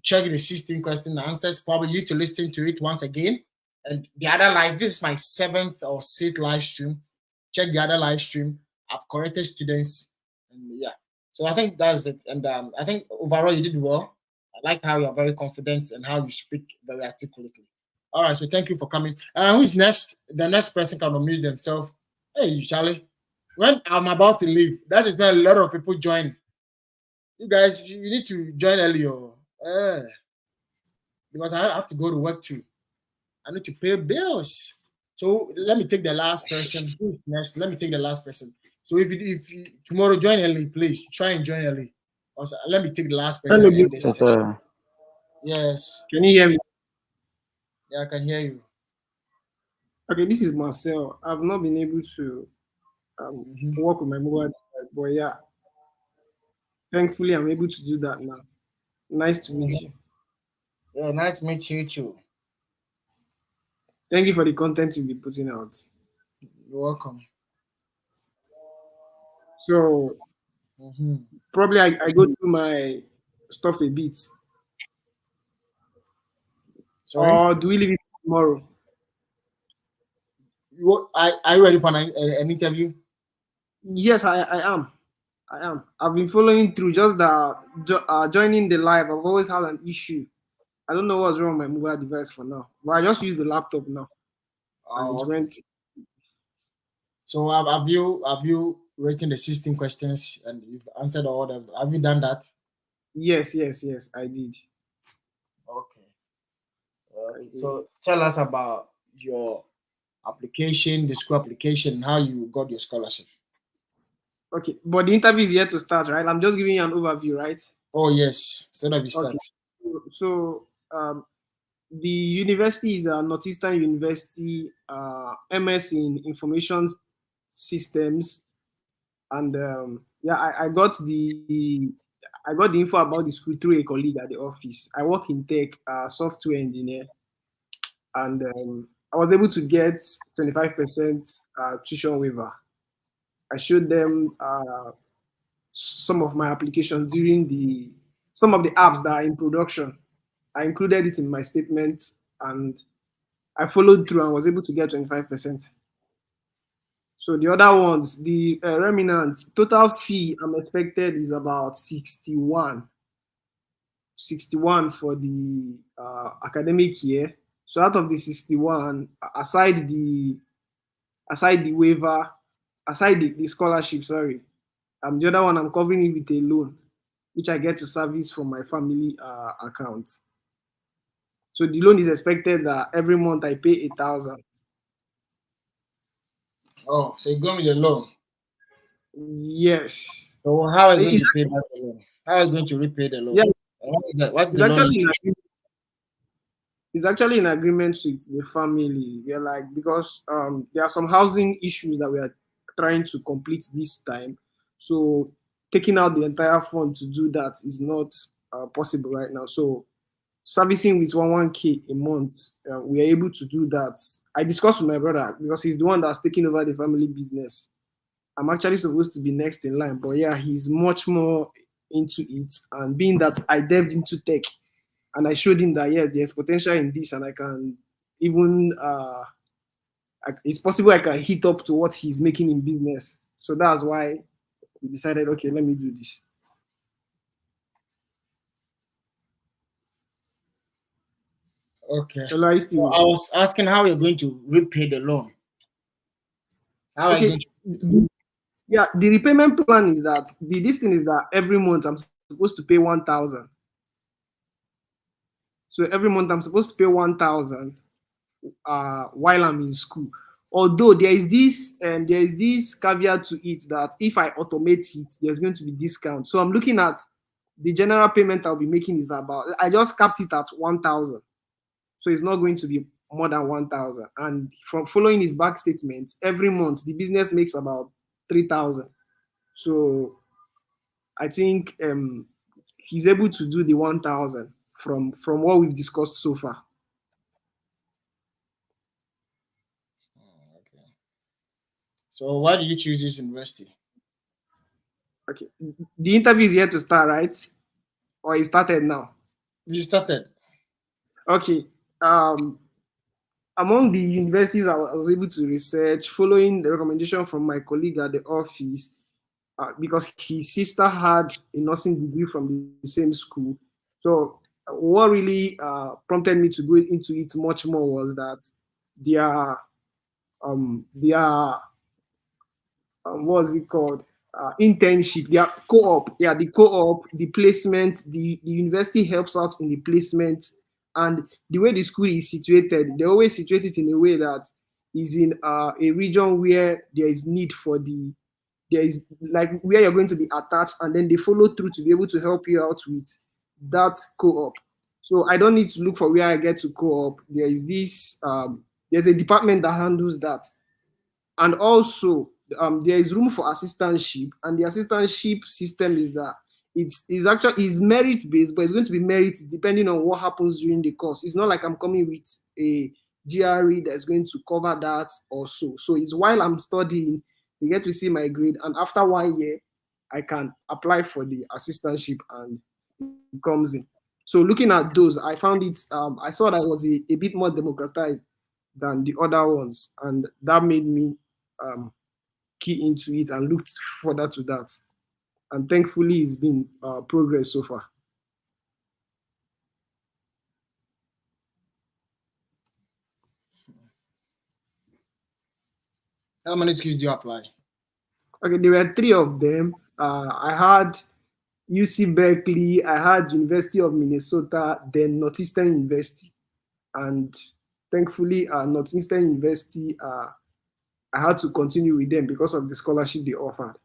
check the 16 question answers. Probably you need to listen to it once again. And the other live, this is my seventh or sixth live stream. Check the other live stream. I've corrected students, and yeah. So I think that's it. And I think overall you did well. I like how you're very confident and how you speak very articulately. All right, so thank you for coming. Who's next? The next person can unmute themselves. Hey, Charlie. When I'm about to leave, that is when a lot of people join. You guys, you need to join earlier. Because I have to go to work too. I need to pay bills. So let me take the last person. Who's next? Let me take the last person. So if you tomorrow join early, please try and join early. Also, let me take the last person Hello, and end this this is session. Yes. Can you hear me? Yeah, I can hear you. Okay, this is Marcel. I've not been able to work with my mobile device, but yeah, thankfully I'm able to do that now. Nice to meet you. Yeah, nice to meet you too. Thank you for the content you'll be putting out. You're welcome. So probably I go through my stuff a bit. Sorry. Or do we leave it tomorrow? Are you ready for an interview? Yes, I am. I am. I've been following through. Just that joining the live, I've always had an issue. I don't know what's wrong with my mobile device for now, but I just use the laptop now, and it Okay. went. So have you written the 16 questions and you've answered all of them? Have you done that? Yes, I did. Okay. I did. So tell us about your application, the school application, how you got your scholarship. Okay, but the interview is yet to start, right? I'm just giving you an overview, right? Oh yes, so that we start. Okay. So the university is a Northeastern University, MS in Information Systems, and yeah, I got the info about the school through a colleague at the office. I work in tech, software engineer, and I was able to get 25% tuition waiver. I showed them some of my applications during some of the apps that are in production. I included it in my statement, and I followed through and was able to get 25%. So the other ones, the remnant total fee I'm expected is about 61 for the academic year. So out of the 61, aside the waiver, aside the scholarship, sorry, the other one I'm covering it with a loan, which I get to service from my family account. So the loan is expected that every month I pay 8,000. Oh, so you're going with the loan. Yes. So how are you going It's, to pay back the loan? How are you going to repay the loan? yes, What's it's the loan actually interest? it's actually in agreement with the family. We're like, because there are some housing issues that we are trying to complete this time. So taking out the entire fund to do that is not possible right now. So servicing with 1k a month, we are able to do that. I discussed with my brother because he's the one that's taking over the family business. I'm actually supposed to be next in line, but yeah, he's much more into it. And being that I delved into tech and I showed him that yes, there's potential in this, and I can even it's possible I can hit up to what he's making in business. So that's why we decided, okay, let me do this. Okay. Hello, are you So still I was asking how you're going to repay the loan. How are you okay? going to? Yeah, the repayment plan is that this thing is that every month I'm supposed to pay 1,000. So every month I'm supposed to pay 1,000 while I'm in school. Although there is this caveat to it that if I automate it, there's going to be discount. So I'm looking at the general payment I'll be making is about, I just capped it at 1,000. So it's not going to be more than 1,000. And from following his back statement, every month the business makes about 3,000. So I think he's able to do the 1,000 from what we've discussed so far. Okay. So why did you choose this university? Okay, the interview is yet to start, right? Or it started now? You started. Okay. Um, among the universities I was able to research, following the recommendation from my colleague at the office, because his sister had a nursing degree from the same school. So what really prompted me to go into it much more was that their what's it called? Internship, their co-op, yeah, the co-op, the placement, the university helps out in the placement, and the way the school is situated, they always situate it in a way that is in a region where there is need for there is like where you're going to be attached, and then they follow through to be able to help you out with that co-op. So I don't need to look for where I get to co-op. There is this there's a department that handles that, and also there is room for assistantship, and the assistantship system is that it's actually is merit based, but it's going to be merit depending on what happens during the course. It's not like I'm coming with a GRE that's going to cover that or so. So it's while I'm studying, you get to see my grade, and after 1 year, I can apply for the assistantship and it comes in. So looking at those, I found it. I saw that it was a bit more democratized than the other ones, and that made me um, key into it and looked further to that. And thankfully, it's been progress so far. How many skills do you apply? Okay, there were three of them. I had UC Berkeley, I had University of Minnesota, then Northeastern University, and thankfully, Northeastern University, I had to continue with them because of the scholarship they offered.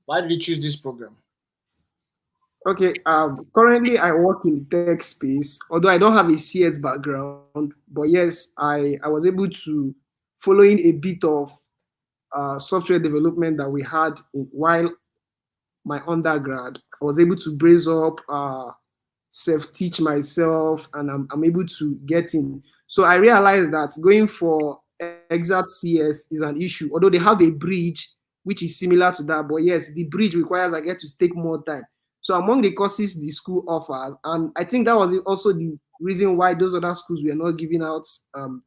Why did you choose this program? Okay, currently I work in tech space, although I don't have a CS background, but yes, I was able to, following a bit of software development that we had while my undergrad, I was able to brace up, self-teach myself, and I'm able to get in. So I realized that going for exact CS is an issue, although they have a bridge which is similar to that. But yes, the bridge requires I get to take more time. So among the courses the school offers, and I think that was also the reason why those other schools were not giving out,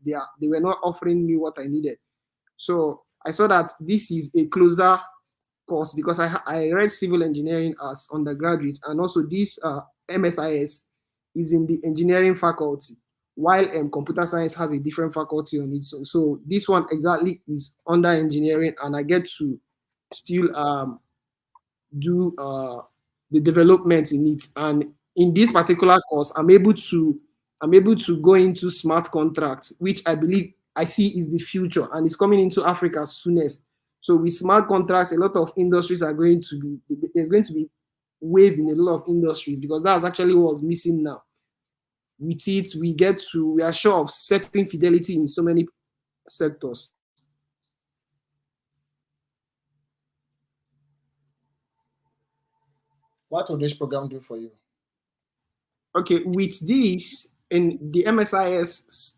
they were not offering me what I needed. So I saw that this is a closer course because I read civil engineering as undergraduate, and also this MSIS is in the engineering faculty, while computer science has a different faculty on it. So this one exactly is under engineering, and I get to still do the development in it. And in this particular course, I'm able to go into smart contracts, which I believe I see is the future, and it's coming into Africa soonest. So with smart contracts, a lot of industries are going to be there's going to be wave in a lot of industries, because that's actually what's missing now. With it, we are sure of certain fidelity in so many sectors. What will this program do for you? Okay, with this in the MSIS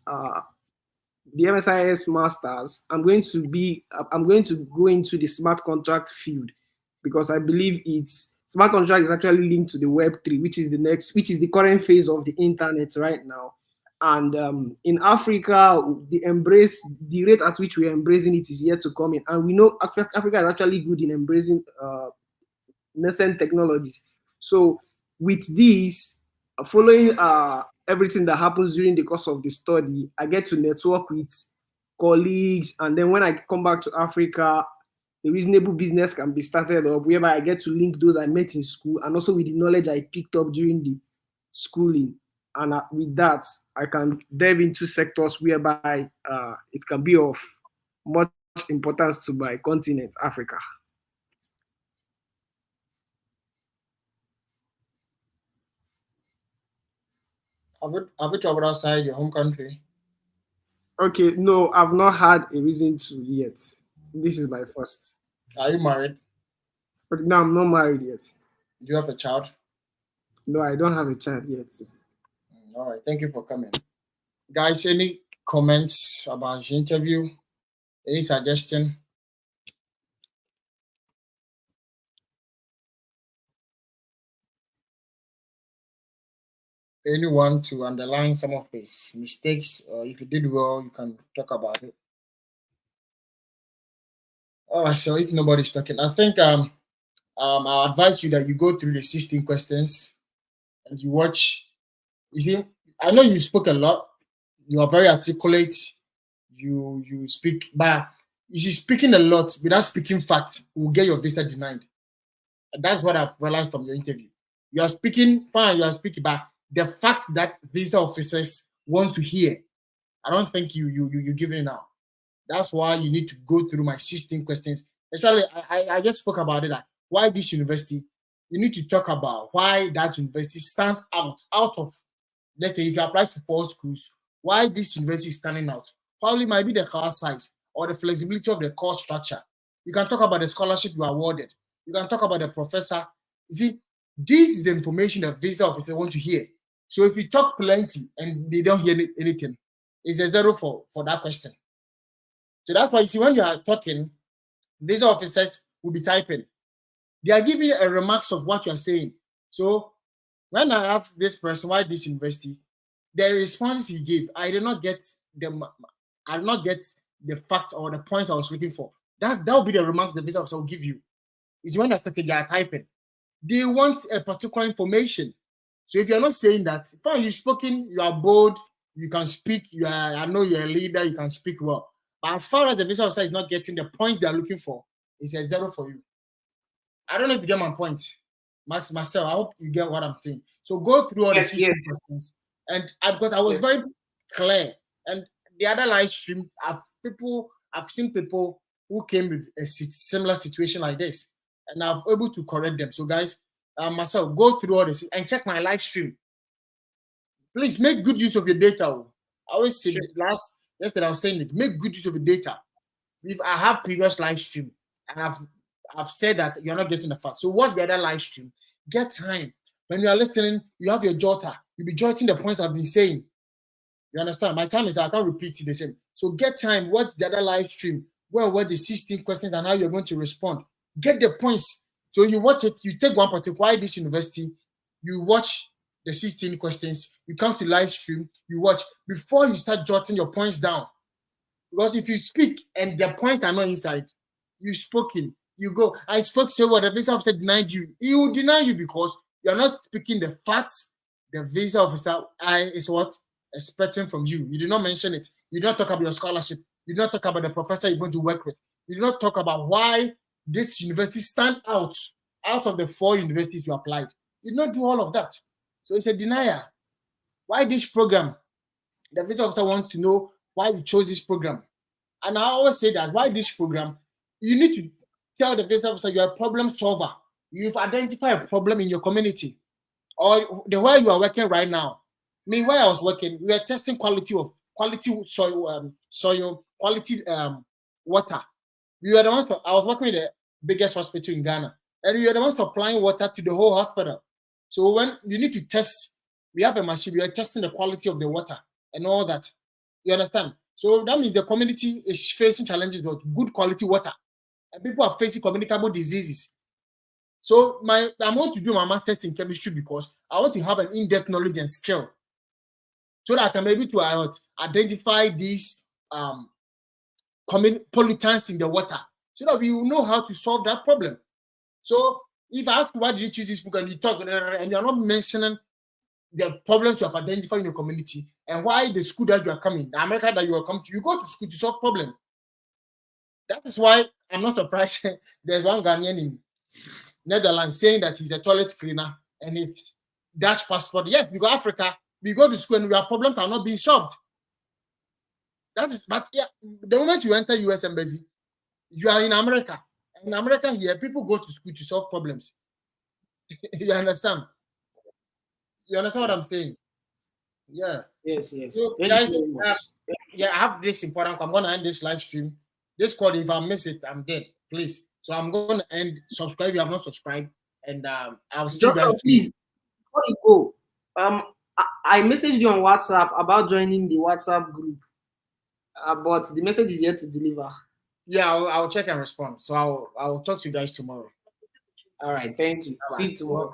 masters, I'm going to go into the smart contract field, because I believe it's smart contract is actually linked to the Web3, which is the current phase of the internet right now. And in Africa, the rate at which we're embracing it is yet to come in. And we know Africa is actually good in embracing nascent technologies. So with this, following everything that happens during the course of the study, I get to network with colleagues, and then when I come back to Africa, a reasonable business can be started up whereby I get to link those I met in school and also with the knowledge I picked up during the schooling. And with that, I can delve into sectors whereby it can be of much importance to my continent, Africa. Have you traveled outside your home country? Okay, no, I've not had a reason to yet. This is my first. Are you married? But no, I'm not married yet. Do you have a child? No, I don't have a child yet. All right. Thank you for coming. Guys, any comments about his interview? Any suggestion? Anyone to underline some of his mistakes, or if you did well, you can talk about it. All right. So if nobody's talking, I think I'll advise you that you go through the 16 questions and you watch. You see, I know you spoke a lot. You are very articulate. You speak, but if you're speaking a lot without speaking facts, will get your visa denied. And that's what I've realized from your interview. You are speaking fine. You are speaking, but the facts that visa officers want to hear, I don't think you giving it now. That's why you need to go through my 16 questions. Especially, I just spoke about it. That why this university? You need to talk about why that university stand out of. Let's say if you apply to 4 schools, why this university is standing out? Probably might be the class size or the flexibility of the course structure. You can talk about the scholarship you are awarded. You can talk about the professor. You see, this is the information that visa officer want to hear. So if you talk plenty and they don't hear anything, it's a zero for that question. So that's why you see when you are talking, visa officers will be typing. They are giving a remarks of what you are saying. So when I asked this person why this university, the responses he gave, I did not get them. I did not get the facts or the points I was looking for. That will be the remarks the visa officer will give you. Is when they're talking, they are typing. They want a particular information. So if you're not saying that, fine, you've spoken, you are bold, you can speak, I know you're a leader, you can speak well. But as far as the visa officer is not getting the points they are looking for, it's a zero for you. I don't know if you get my point, Max, Marcel. I hope you get what I'm saying. So go through all the Yes, system yes, questions, and because I was yes. very clear, and the other live stream, I've seen people who came with a similar situation like this, and I've able to correct them. So guys, Marcel, go through all this and check my live stream. Please make good use of your data. I always said Sure. yesterday I was saying it. Make good use of your data. If I have previous live stream and I've said that you're not getting the fast. So what's the other live stream? Get time. When you are listening, you have your jotter. You'll be jotting the points I've been saying. You understand? My time is that I can't repeat it the same. So get time, watch the other live stream. Where what the 16 questions and how you're going to respond. Get the points. So you watch it, you take one particular why this university, you watch the 16 questions, you come to live stream, you watch before you start jotting your points down. Because if you speak and the points are not inside, you've spoken, you go, I spoke, so what? The visa officer denied you. He will deny you because you're not speaking the facts the visa officer is what? Expecting from you. You did not mention it. You did not talk about your scholarship. You did not talk about the professor you're going to work with. You did not talk about why this university stand out of the 4 universities you applied. You did not do all of that. So it's a denier. Why this program? The visa officer wants to know why you chose this program. And I always say that why this program, you need to tell the visa officer you're a problem solver. You've identified a problem in your community or the way you are working right now. Me, where I was working, we were testing quality soil, quality water. We were the ones. I was working with the biggest hospital in Ghana, and we were the ones supplying water to the whole hospital. So when you need to test, we have a machine. We are testing the quality of the water and all that. You understand? So that means the community is facing challenges with good quality water, and people are facing communicable diseases. So I want to do my master's in chemistry because I want to have an in-depth knowledge and skill, so that I can be able to identify these pollutants in the water, so that we will know how to solve that problem. So if I ask why did you choose this book and you talk and you're not mentioning the problems you have identified in the community and why the school that you are coming, the America that you are coming to, you go to school to solve problems. That is why I'm not surprised there's one Ghanaian in Netherlands saying that he's a toilet cleaner and it's Dutch passport. Yes, we go Africa, we go to school and our problems are not being solved. That is, but yeah, the moment you enter US embassy, you are in America. In America here, people go to school to solve problems. You understand? You understand what I'm saying? Yeah. Yes, yes. So Thank you guys, very much. yeah, I have this important. I'm gonna end this live stream. This call, if I miss it, I'm dead. Please. So I'm gonna end. Subscribe if you have not subscribed, and I'll see you Just guys. please, before you go, I messaged you on WhatsApp about joining the WhatsApp group, but the message is yet to deliver. Yeah, I'll check and respond. So I'll talk to you guys tomorrow. All right, thank you. Bye-bye. See you tomorrow.